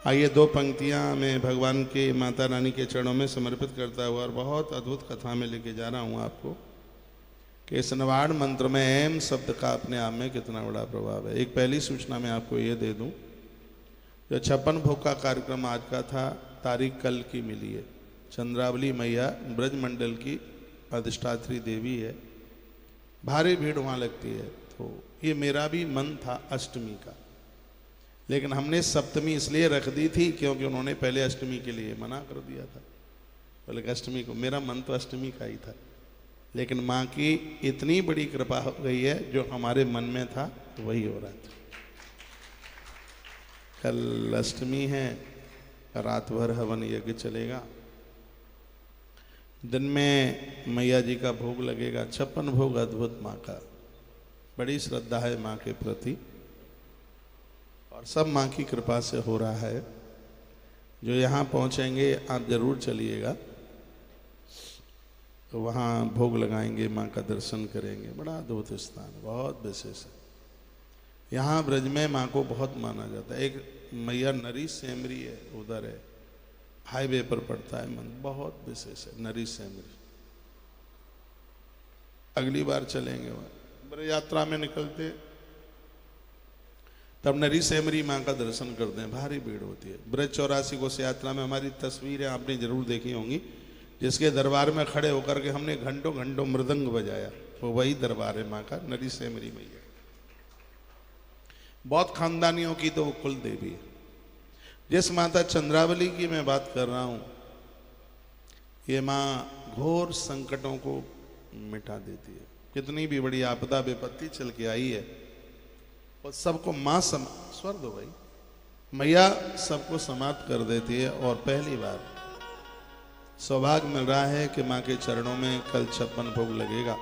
आइए 2 पंक्तियां मैं भगवान के, माता रानी के चरणों में समर्पित करता हुआ और बहुत अद्भुत कथा में लेके जा रहा हूं आपको कि इस नवाड़ मंत्र में एम शब्द का अपने आप में कितना बड़ा प्रभाव है। एक पहली सूचना मैं आपको ये दे दूं, जो 56 भोग का कार्यक्रम आज का था, तारीख कल की मिली है। चंद्रावली मैया ब्रजमंडल की अधिष्ठात्री देवी है, भारी भीड़ वहाँ लगती है। तो ये मेरा भी मन था अष्टमी का, लेकिन हमने सप्तमी इसलिए रख दी थी क्योंकि उन्होंने पहले अष्टमी के लिए मना कर दिया था, बोले अष्टमी को। मेरा मन तो अष्टमी का ही था, लेकिन माँ की इतनी बड़ी कृपा हो गई है, जो हमारे मन में था वही हो रहा था। कल अष्टमी है, रात भर हवन यज्ञ चलेगा, दिन में मैया जी का भोग लगेगा। 56 भोग अद्भुत माँ का, बड़ी श्रद्धा है माँ के प्रति, और सब माँ की कृपा से हो रहा है। जो यहाँ पहुँचेंगे आप जरूर चलिएगा। तो वहाँ भोग लगाएंगे, माँ का दर्शन करेंगे। बड़ा अद्भुत स्थान, बहुत विशेष है। यहाँ ब्रज में माँ को बहुत माना जाता है। एक मैया नरी सेमरी है, उधर है, हाईवे पर पड़ता है मन, बहुत विशेष है नरी सेमरी। अगली बार चलेंगे वहाँ। ब्रज यात्रा में निकलते तब नरी सेमरी माँ का दर्शन करते हैं, भारी भीड़ होती है। ब्रज 84 कोस यात्रा में हमारी तस्वीरें आपने जरूर देखी होंगी, जिसके दरबार में खड़े होकर के हमने घंटों घंटों मृदंग बजाया, वो वही दरबार है माँ का, नरी सेमरी मैया। बहुत खानदानियों की तो वो कुल देवी है। जिस माता चंद्रावली की मैं बात कर रहा हूं, ये माँ घोर संकटों को मिटा देती है। कितनी भी बड़ी आपदा विपत्ति चल के आई है, और सबको माँ स्वर दो भाई, मैया सबको समाप्त कर देती है। और पहली बार सौभाग्य मिल रहा है कि माँ के चरणों में कल 56 भोग लगेगा।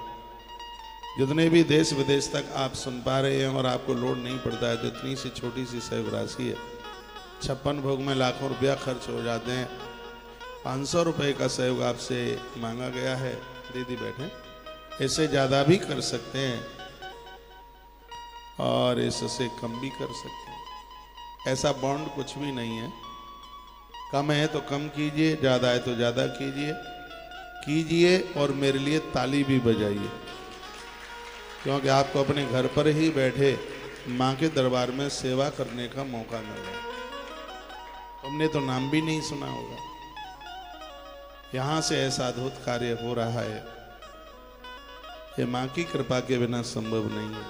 जितने भी देश विदेश तक आप सुन पा रहे हैं और आपको लोड नहीं पड़ता है, तो इतनी सी छोटी सी सहयोग राशि है। 56 भोग में लाखों रुपया खर्च हो जाते हैं। 500 रुपये का सहयोग आपसे मांगा गया है। दीदी बैठे, इससे ज़्यादा भी कर सकते हैं और इससे कम भी कर सकते हैं। ऐसा बॉन्ड कुछ भी नहीं है। कम है तो कम कीजिए, ज़्यादा है तो ज़्यादा कीजिए और मेरे लिए ताली भी बजाइए, क्योंकि आपको अपने घर पर ही बैठे माँ के दरबार में सेवा करने का मौका मिल रहा है। तुमने तो नाम भी नहीं सुना होगा। यहाँ से ऐसा अद्भुत कार्य हो रहा है, ये माँ की कृपा के बिना संभव नहीं है।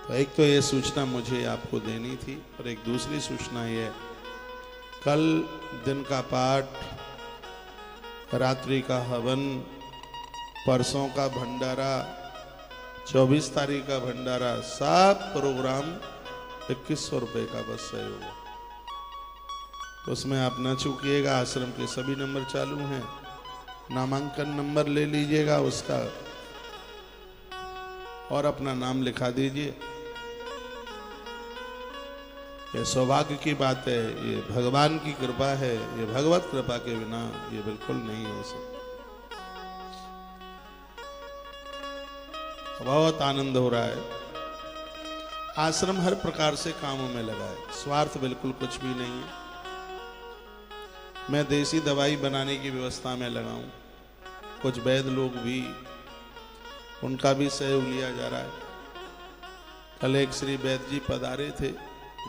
तो एक तो ये सूचना मुझे आपको देनी थी, और एक दूसरी सूचना ये, कल दिन का पाठ, रात्रि का हवन, परसों का भंडारा, 24 तारीख का भंडारा, सब प्रोग्राम 2100 रुपये का बस सहयोग। तो उसमें आप न चूकिएगा। आश्रम के सभी नंबर चालू हैं, नामांकन नंबर ले लीजिएगा उसका और अपना नाम लिखा दीजिए। ये सौभाग्य की बात है, ये भगवान की कृपा है, ये भगवत कृपा के बिना ये बिल्कुल नहीं हो सकता। बहुत आनंद हो रहा है। आश्रम हर प्रकार से कामों में लगा है, स्वार्थ बिल्कुल कुछ भी नहीं है। मैं देसी दवाई बनाने की व्यवस्था में लगा हूं, कुछ वैद्य लोग भी, उनका भी सहयोग लिया जा रहा है। कल एक श्री वैद्य जी पधारे थे,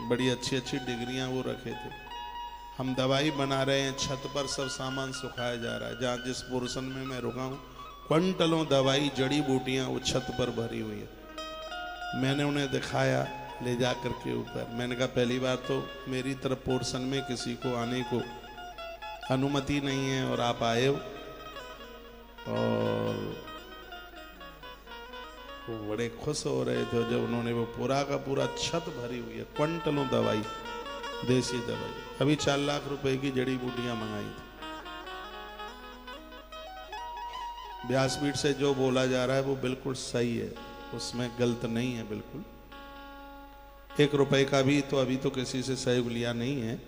बड़ी अच्छी अच्छी डिग्रियां वो रखे थे। हम दवाई बना रहे हैं, छत पर सब सामान सुखाया जा रहा है। जहाँ जिस पोर्शन में मैं रुका हूँ, क्विंटलों दवाई, जड़ी बूटियां वो छत पर भरी हुई है। मैंने उन्हें दिखाया ले जा करके ऊपर। मैंने कहा पहली बार तो मेरी तरफ पोर्शन में किसी को आने को अनुमति नहीं है, और आप आए हो। और वो बड़े खुश हो रहे थे जब उन्होंने वो पूरा का पूरा छत भरी हुई है, क्विंटलों दवाई, देसी दवाई। अभी 4 लाख रुपए की जड़ी बूटियां मंगाई थी। व्यासपीठ से जो बोला जा रहा है वो बिल्कुल सही है, उसमें गलत नहीं है बिल्कुल। 1 रुपए का भी तो अभी तो किसी से सहयोग लिया नहीं है,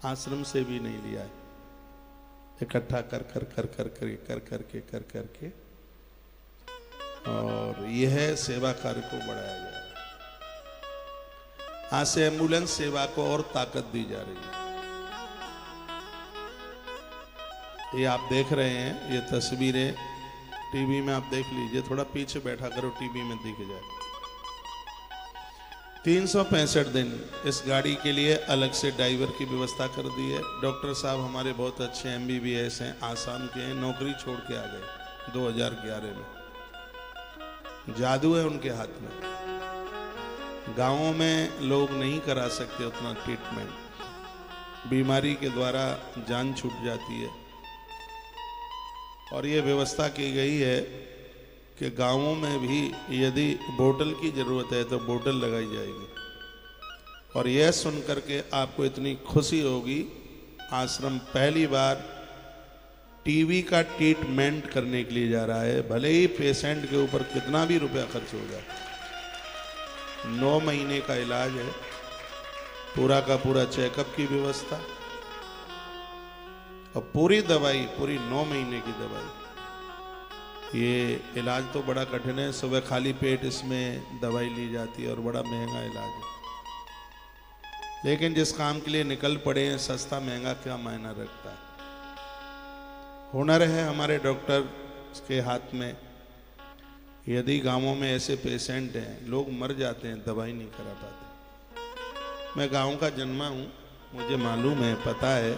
आश्रम से भी नहीं लिया है। इकट्ठा कर करके और यह सेवा कार्य को बढ़ाया जा रहा है। आज से एम्बुलेंस सेवा को और ताकत दी जा रही है। ये आप देख रहे हैं, ये तस्वीरें टीवी में आप देख लीजिए, थोड़ा पीछे बैठा करो, टीवी में दिख जाए। 365 दिन इस गाड़ी के लिए अलग से ड्राइवर की व्यवस्था कर दी है। डॉक्टर साहब हमारे बहुत अच्छे MBBS हैं, आसाम के हैं, नौकरी छोड़ के आ गए 2011 में। जादू है उनके हाथ में। गांवों में लोग नहीं करा सकते उतना ट्रीटमेंट, बीमारी के द्वारा जान छूट जाती है। और ये व्यवस्था की गई है कि गांवों में भी यदि बोतल की जरूरत है तो बोतल लगाई जाएगी। और यह सुनकर के आपको इतनी खुशी होगी, आश्रम पहली बार टीवी का ट्रीटमेंट करने के लिए जा रहा है। भले ही पेशेंट के ऊपर कितना भी रुपया खर्च हो जाए, 9 महीने का इलाज है, पूरा का पूरा चेकअप की व्यवस्था। और पूरी दवाई, पूरी 9 महीने की दवाई। ये इलाज तो बड़ा कठिन है, सुबह खाली पेट इसमें दवाई ली जाती है और बड़ा महंगा इलाज है। लेकिन जिस काम के लिए निकल पड़े हैं, सस्ता महंगा क्या मायना रखता है। हुनर है हमारे डॉक्टर के हाथ में। यदि गांवों में ऐसे पेशेंट हैं, लोग मर जाते हैं, दवाई नहीं करा पाते। मैं गांव का जन्मा हूं, मुझे मालूम है, पता है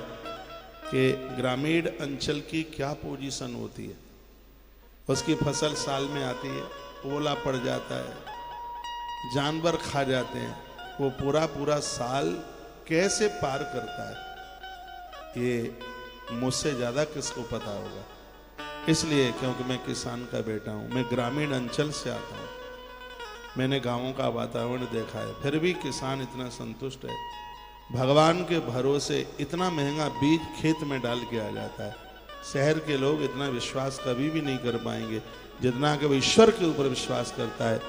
कि ग्रामीण अंचल की क्या पोजीशन होती है। उसकी फसल साल में आती है, ओला पड़ जाता है, जानवर खा जाते हैं, वो पूरा पूरा साल कैसे पार करता है, ये मुझसे ज़्यादा किसको पता होगा। इसलिए क्योंकि मैं किसान का बेटा हूँ, मैं ग्रामीण अंचल से आता हूँ, मैंने गाँवों का वातावरण देखा है। फिर भी किसान इतना संतुष्ट है, भगवान के भरोसे इतना महंगा बीज खेत में डाल के आ जाता है। शहर के लोग इतना विश्वास कभी भी नहीं कर पाएंगे जितना कि वो ईश्वर के ऊपर विश्वास करता है।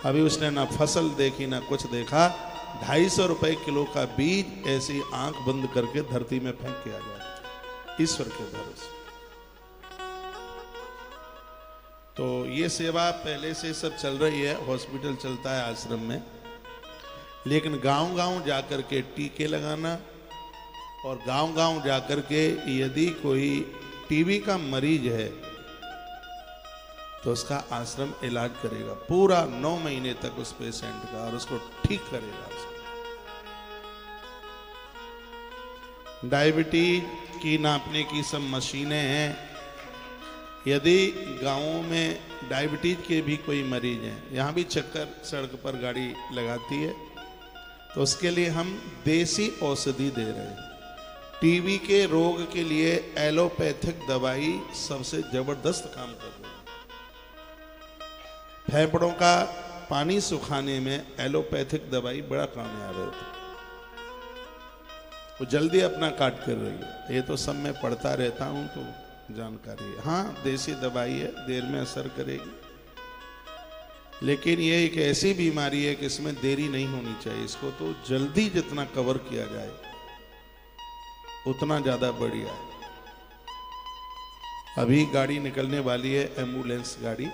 अभी उसने ना फसल देखी ना कुछ देखा, 250 रुपए किलो का बीज ऐसी आंख बंद करके धरती में फेंक के आ जाता, ईश्वर के भरोसे। तो ये सेवा पहले से सब चल रही है, हॉस्पिटल चलता है आश्रम में, लेकिन गांव-गांव जाकर के टीके लगाना और गांव-गांव जाकर के यदि कोई टीबी का मरीज है तो उसका आश्रम इलाज करेगा पूरा 9 महीने तक उस पेशेंट का, और उसको ठीक करेगा। डायबिटीज की नापने की सब मशीनें हैं। यदि गांवों में डायबिटीज के भी कोई मरीज हैं, यहाँ भी चक्कर सड़क पर गाड़ी लगाती है, तो उसके लिए हम देसी औषधि दे रहे हैं। टीबी के रोग के लिए एलोपैथिक दवाई सबसे जबरदस्त काम कर रही है। फेफड़ों का पानी सुखाने में एलोपैथिक दवाई बड़ा कामयाब है, वो जल्दी अपना काट कर रही है। ये तो सब मैं पढ़ता रहता हूं तो जानकारी है। हाँ, देसी दवाई है, देर में असर करेगी, लेकिन ये एक ऐसी बीमारी है कि इसमें देरी नहीं होनी चाहिए। इसको तो जल्दी जितना कवर किया जाए उतना ज्यादा बढ़िया है। अभी गाड़ी निकलने वाली है, एम्बुलेंस गाड़ी,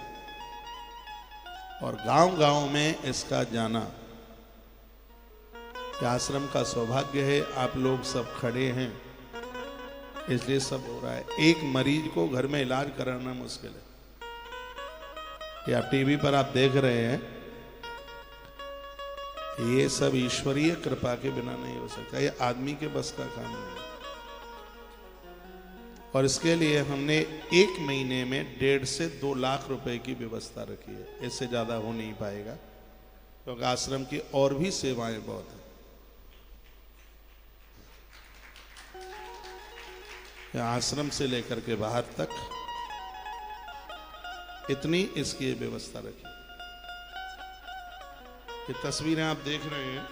और गांव-गांव में इसका जाना आश्रम का सौभाग्य है। आप लोग सब खड़े हैं इसलिए सब हो रहा है। एक मरीज को घर में इलाज कराना मुश्किल है। ये आप टीवी पर आप देख रहे हैं, ये सब ईश्वरीय कृपा के बिना नहीं हो सकता, ये आदमी के बस का काम नहीं है। और इसके लिए हमने 1 महीने में 1.5 से 2 लाख रुपए की व्यवस्था रखी है। इससे ज्यादा हो नहीं पाएगा क्योंकि आश्रम की और भी सेवाएं बहुत हैं। आश्रम से लेकर के बाहर तक इतनी इसकी व्यवस्था रखी। ये तस्वीरें आप देख रहे हैं,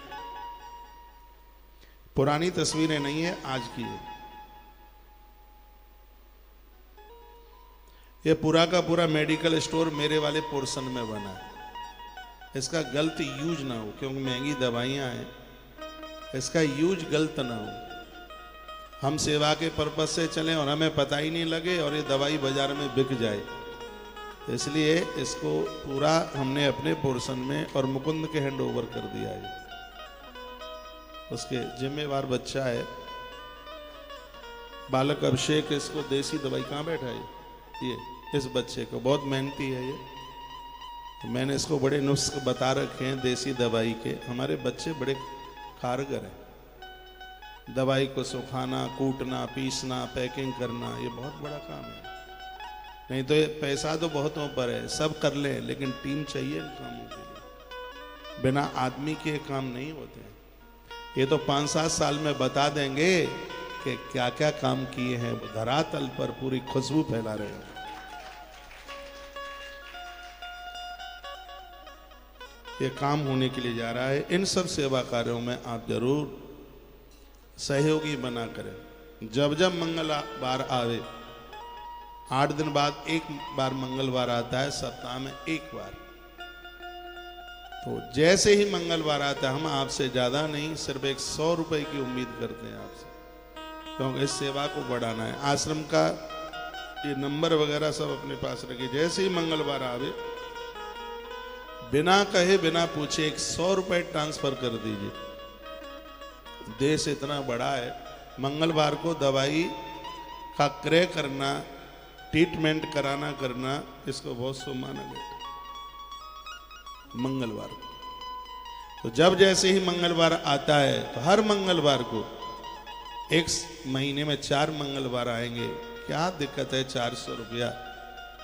पुरानी तस्वीरें नहीं है, आज की है। ये पूरा का पूरा मेडिकल स्टोर मेरे वाले पोर्शन में बना है। इसका गलत यूज ना हो, क्योंकि महंगी दवाइयां हैं, इसका यूज गलत ना हो। हम सेवा के पर्पज से चलें और हमें पता ही नहीं लगे और ये दवाई बाजार में बिक जाए, इसलिए इसको पूरा हमने अपने पोर्शन में और मुकुंद के हैंड ओवर कर दिया है। उसके जिम्मेवार बच्चा है बालक अभिषेक, इसको देसी दवाई, कहाँ बैठा है ये, इस बच्चे को, बहुत मेहनती है ये। मैंने इसको बड़े नुस्खे बता रखे हैं देसी दवाई के। हमारे बच्चे बड़े कारगर हैं। दवाई को सुखाना, कूटना, पीसना, पैकिंग करना, ये बहुत बड़ा काम है। नहीं तो ये पैसा तो बहुतों पर है, सब कर ले, लेकिन टीम चाहिए इन कामों के लिए। बिना आदमी के काम नहीं होते हैं। ये तो 5-7 साल में बता देंगे कि क्या क्या काम किए हैं, धरातल पर पूरी खुशबू फैला रहे हैं। ये काम होने के लिए जा रहा है। इन सब सेवा कार्यों में आप जरूर सहयोगी बना करें। जब जब मंगलवार आवे, 8 दिन बाद एक बार मंगलवार आता है, सप्ताह में एक बार, तो जैसे ही मंगलवार आता है हम आपसे ज्यादा नहीं, सिर्फ 100 रुपए की उम्मीद करते हैं आपसे। क्योंकि इस सेवा को बढ़ाना है। आश्रम का ये नंबर वगैरह सब अपने पास रखिए। जैसे ही मंगलवार आवे बिना कहे बिना पूछे 100 रुपए ट्रांसफर कर दीजिए। देश इतना बड़ा है, मंगलवार को दवाई का क्रय करना, ट्रीटमेंट कराना करना, इसको बहुत शुभ माना गया मंगलवार को। तो जब जैसे ही मंगलवार आता है तो हर मंगलवार को, एक महीने में 4 मंगलवार आएंगे, क्या दिक्कत है 400 रुपया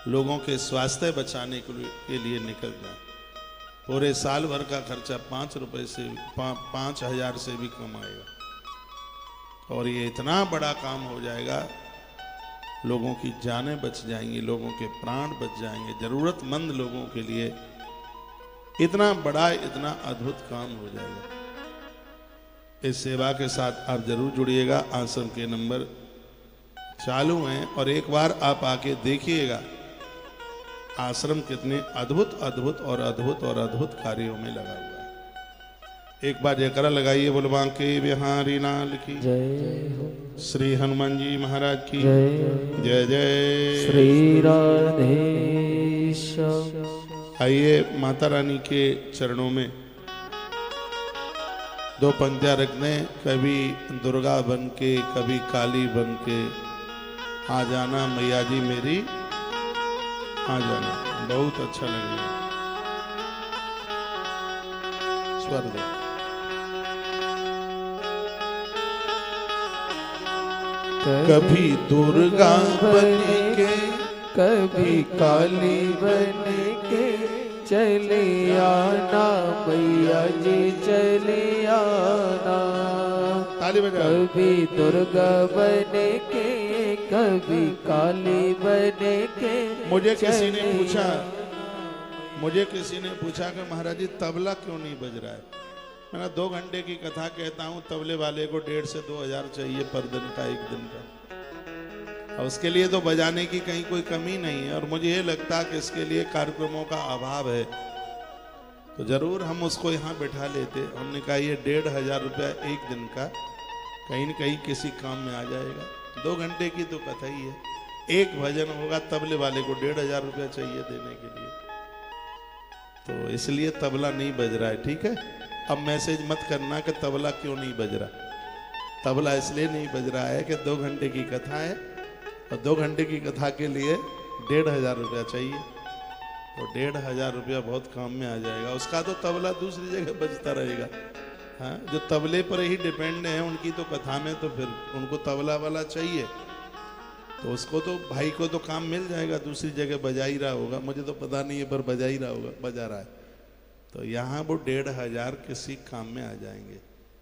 लोगों के स्वास्थ्य बचाने के लिए निकल जाए। पूरे साल भर का खर्चा 5 रुपए से 5,000 से भी कम आएगा और ये इतना बड़ा काम हो जाएगा, लोगों की जानें बच जाएंगी, लोगों के प्राण बच जाएंगे, जरूरतमंद लोगों के लिए इतना बड़ा, इतना अद्भुत काम हो जाएगा। इस सेवा के साथ आप जरूर जुड़िएगा। आश्रम के नंबर चालू हैं और एक बार आप आके देखिएगा आश्रम कितने अद्भुत अद्भुत और अद्भुत और अद्भुत कार्यों में लगा हुआ है। एक बार जयकारा लगाइए, बोल बांके बिहारी लाल की जय हो, श्री हनुमान जी महाराज की जय जय। श्री राधेश्याम। आइए माता रानी के चरणों में 2 पंक्तियां रख दें। कभी दुर्गा बन के, कभी काली बन के, आ जाना मैया जी मेरी, आ जाना। बहुत अच्छा लगेगा। स्वर दे। कभी दुर्गा बन के, कभी काली बन के चले आना मैया जी, चले आना। ताली बजाओ। कभी दुर्गा बन के, कभी काली बन के। मुझे किसी ने पूछा कि महाराज जी तबला क्यों नहीं बज रहा है। मैंने 2 घंटे की कथा कहता हूँ, तबले वाले को 1,500 से 2,000 चाहिए पर दिन का, एक दिन का। और उसके लिए तो बजाने की कहीं कोई कमी नहीं है और मुझे ये लगता है कि इसके लिए कार्यक्रमों का अभाव है, तो जरूर हम उसको यहाँ बैठा लेते। हमने कहा ये 1,500 रुपया एक दिन का कहीं न कहीं किसी काम में आ जाएगा। 2 घंटे की तो कथा ही है, एक भजन होगा, तबले वाले को 1,500 रुपया चाहिए देने के लिए, तो इसलिए तबला नहीं बज रहा है। ठीक है, अब मैसेज मत करना कि तबला क्यों नहीं बज रहा। तबला इसलिए नहीं बज रहा है कि 2 घंटे की कथा है और 2 घंटे की कथा के लिए 1,500 रुपया चाहिए, तो 1,500 रुपया बहुत काम में आ जाएगा। उसका तो तबला दूसरी जगह बजता रहेगा। हाँ, जो तबले पर ही डिपेंड है उनकी तो कथा में, तो फिर उनको तबला वाला चाहिए, तो उसको तो भाई को तो काम मिल जाएगा, दूसरी जगह बजा ही रहा होगा। मुझे तो पता नहीं है पर बजा ही रहा होगा, बजा रहा है। तो यहाँ वो 1,500 किसी काम में आ जाएंगे,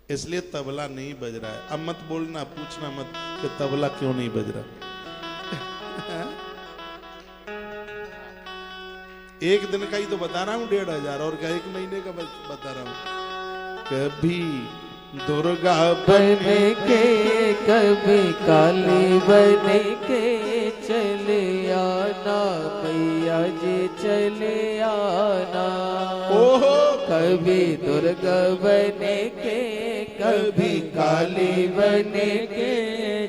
इसलिए तबला नहीं बज रहा है। अब मत बोलना, पूछना मत कि तबला क्यों नहीं बज रहा। एक दिन का ही तो बता रहा हूँ 1,500, और क्या 1 महीने का बता रहा हूँ। कभी दुर्गा बन के, कभी काली बन के चले आना मैया जी, चले आना। ओहो, कभी दुर्गा बन के, कभी काली बन के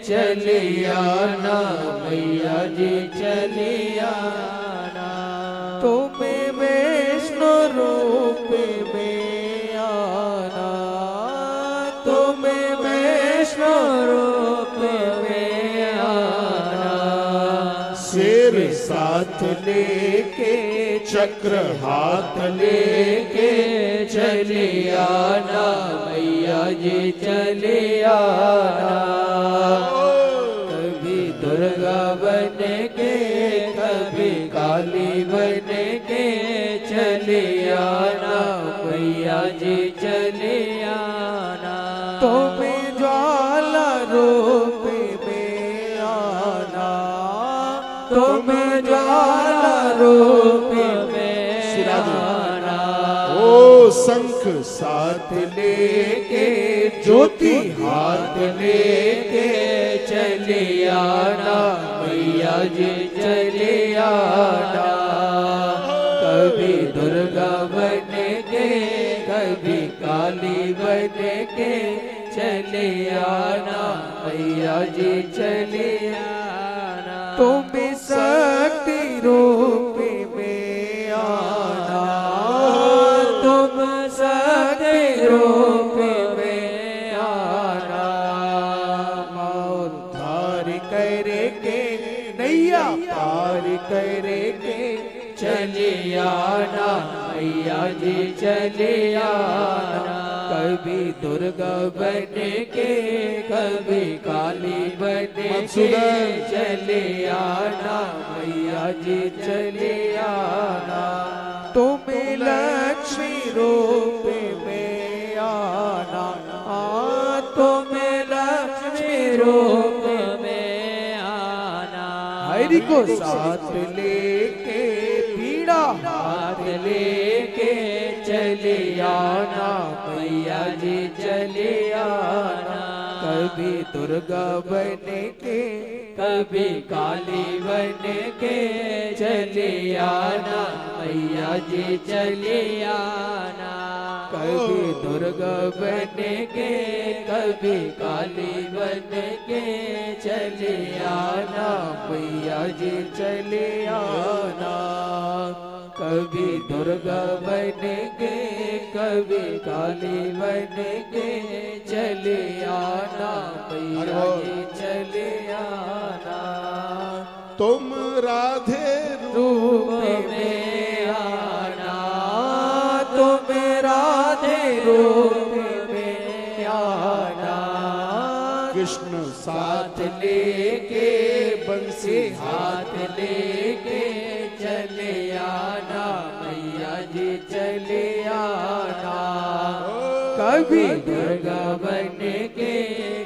चले आना मैया जी, चले आना। तुम्हें वैष्णो रूप में आना, तुम्हें वैष्णो रूप में आना। शेर साथ लेके, चक्र हाथ लेके चले आना मैया जी, चले आना। कभी दुर्गा बन के, कभी काली बन के चले आना मैया जी, चले आना। तुम्हें ज्वाला रूप में आना, तुम्हें ज्वाला रूप में आना। ओ शंख साथ लेके, ज्योति हाथ लेके चले आना मैया जी, चले आना। कभी दुर्गा बन के, कभी काली बन के चले आना मैया जी चले आना। तुम शक्ति रूप में आना, तुम शक्ति रूप में आना। और धार करके नैया पार करके चले आना मैया जी चले आना। कभी दुर्गा बन के कभी काली बन के चले आना मैया जी चले आना। तुम्हें लक्ष्मी रूप में आना, तुम्हें लक्ष्मी रूप में आना। हरि को साथ लेके पीड़ा हाथ लेके चले आना मैया जी चले आना। कभी दुर्गा बन के कभी काली बन के चले आना मैया जी चले आना। कभी दुर्गा बन के कभी काली बन के चले आना मैया जी चले आना। कभी दुर्गा बन के कभी काली बन के चले आना मैया जी चले आना। तुम राधे रूप में आना, तुम राधे रूप में आना। कृष्ण साथ लेके बंसी हाथ लेके चले आना मैया जी चले आना। कभी दुर्गा बन के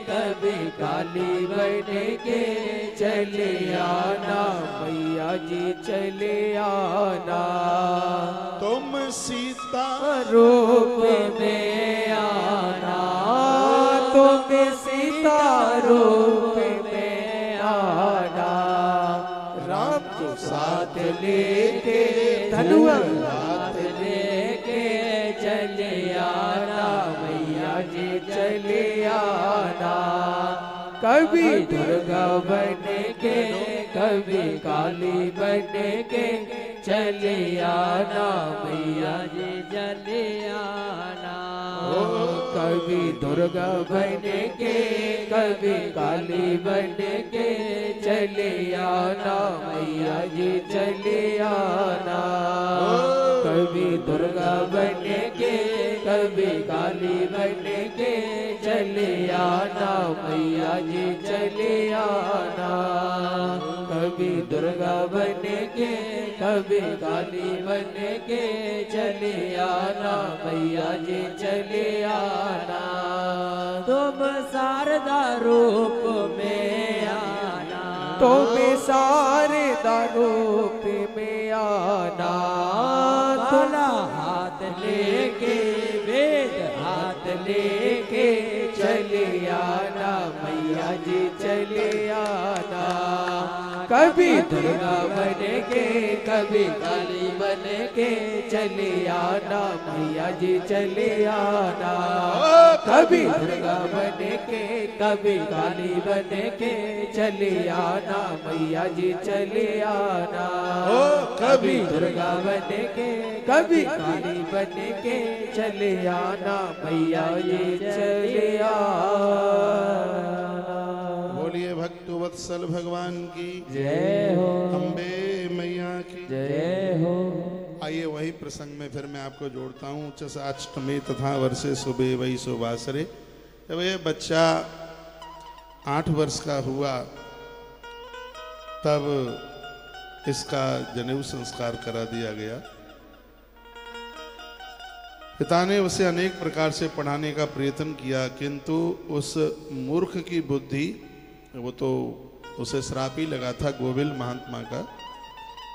कभी काली बन के चले आना मैया जी चले आना। तुम सीता रूप में आना, तुम सीता रूप में आना। राम को साथ लेके धनुआ हाथ लेके चले आना मैया जी चले आना। कभी दुर्गा बन के कभी काली बन के चले आना मैया जी चले आना। कभी दुर्गा बन के कभी काली बन के चले आना मैया जी चले आना। कभी दुर्गा बन के कभी काली बन के चले आना मैया जी चले आना। कभी दुर्गा बन के कभी काली बन के चले आना मैया जी चले आना। तुम शारदा रूप में आना, तुम शारदा रूप में आना। खुला हाथ लेके वेद हाथ लेके चले आना मैया जी चले आना। कभी दुर्गा बन के कभी काली बन के चले आना मैया जी चले आना। कभी दुर्गा बन के कभी काली बन के चले आना मैया जी चले आना। कभी दुर्गा बन के कभी काली बन के चले आना मैया जी चले आना। बोलिए भक्त वत्सल भगवान की जय हो, अम्बे मैया की जय हो। आइए वही प्रसंग में फिर मैं आपको जोड़ता हूँ। अष्टमी तथा वर्षे सुबह वही सुबासरे। जब ये बच्चा 8 वर्ष का हुआ तब इसका जनेऊ संस्कार करा दिया गया। पिता ने उसे अनेक प्रकार से पढ़ाने का प्रयत्न किया, किंतु उस मूर्ख की बुद्धि, वो तो उसे श्राप ही लगा था गोविल महात्मा का,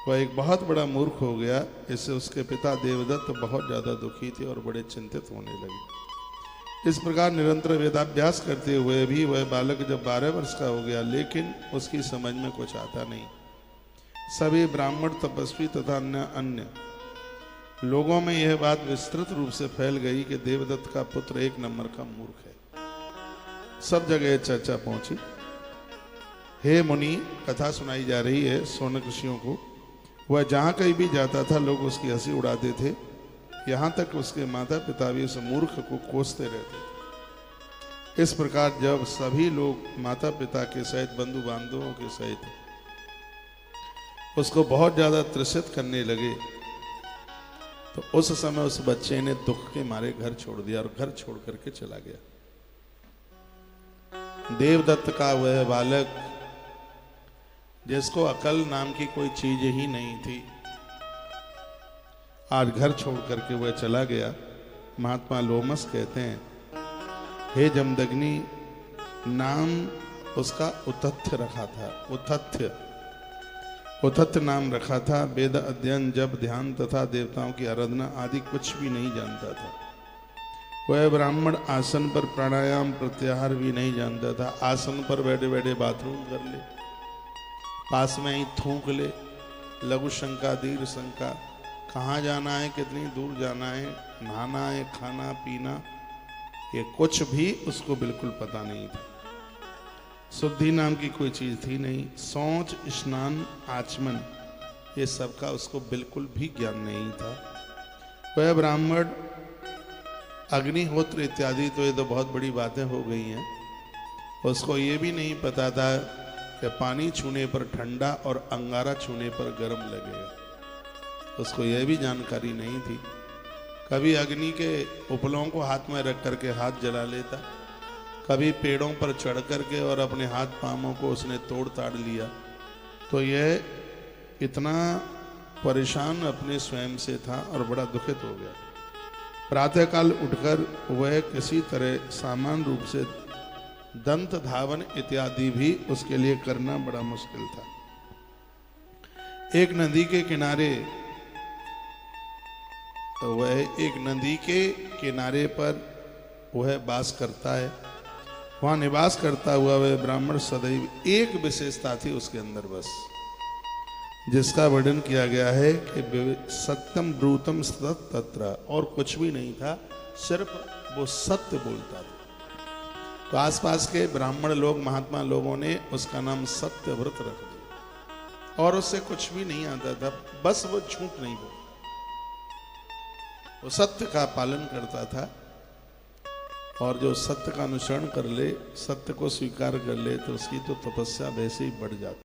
वह एक बहुत बड़ा मूर्ख हो गया। इससे उसके पिता देवदत्त बहुत ज़्यादा दुखी थे और बड़े चिंतित होने लगे। इस प्रकार निरंतर वेदाभ्यास करते हुए भी वह बालक जब 12 वर्ष का हो गया, लेकिन उसकी समझ में कुछ आता नहीं। सभी ब्राह्मण, तपस्वी तथा अन्य लोगों में यह बात विस्तृत रूप से फैल गई कि देवदत्त का पुत्र एक नंबर का मूर्ख है। सब जगह चर्चा पहुंची। हे मुनि, कथा सुनाई जा रही है सोनक ऋषियों को। वह जहाँ कहीं भी जाता था लोग उसकी हंसी उड़ाते थे, यहाँ तक उसके माता पिता भी उस मूर्ख को कोसते रहते थे। इस प्रकार जब सभी लोग माता पिता के सहित बंधु बांधवों के सहित उसको बहुत ज्यादा त्रिषित करने लगे, तो उस समय उस बच्चे ने दुख के मारे घर छोड़ दिया और घर छोड़ करके चला गया। देवदत्त का वह बालक जिसको अकल नाम की कोई चीज ही नहीं थी, आज घर छोड़ करके वह चला गया। महात्मा लोमस कहते हैं, हे जमदग्नि, नाम उसका उतथ्य रखा था। उतथ्य नाम रखा था। वेद अध्ययन, जप, ध्यान तथा देवताओं की आराधना आदि कुछ भी नहीं जानता था। वह ब्राह्मण आसन पर प्राणायाम प्रत्याहार भी नहीं जानता था। आसन पर बैठे बैठे बाथरूम कर ले, पास में ही थूक ले, लघु शंका दीर्घ शंका, कहाँ जाना है, कितनी दूर जाना है, नहाना है, खाना पीना, ये कुछ भी उसको बिल्कुल पता नहीं था। शुद्धि नाम की कोई चीज थी नहीं। शौच, स्नान, आचमन, ये सब का उसको बिल्कुल भी ज्ञान नहीं था। वह ब्राह्मण अग्निहोत्र इत्यादि, तो ये तो बहुत बड़ी बातें हो गई हैं। उसको ये भी नहीं पता था कि पानी छूने पर ठंडा और अंगारा छूने पर गर्म लगेगा। उसको यह भी जानकारी नहीं थी। कभी अग्नि के उपलों को हाथ में रख करके हाथ जला लेता, कभी पेड़ों पर चढ़ करके और अपने हाथ पांवों को उसने तोड़ ताड़ लिया। तो यह इतना परेशान अपने स्वयं से था और बड़ा दुखित हो गया। प्रातःकाल उठकर वह किसी तरह सामान्य रूप से दंत धावन इत्यादि भी उसके लिए करना बड़ा मुश्किल था। एक नदी के किनारे पर वह वास करता है। वहां निवास करता हुआ वह ब्राह्मण सदैव एक विशेषता थी उसके अंदर बस, जिसका वर्णन किया गया है कि सत्यम ब्रूतम सतत तत्र, और कुछ भी नहीं था, सिर्फ वो सत्य बोलता था। तो आसपास के ब्राह्मण लोग, महात्मा लोगों ने उसका नाम सत्यव्रत रख दिया और उससे कुछ भी नहीं आता था, बस वो झूठ नहीं बोलता, वो सत्य का पालन करता था। और जो सत्य का अनुसरण कर ले, सत्य को स्वीकार कर ले, तो उसकी तो तपस्या वैसे ही बढ़ जाती।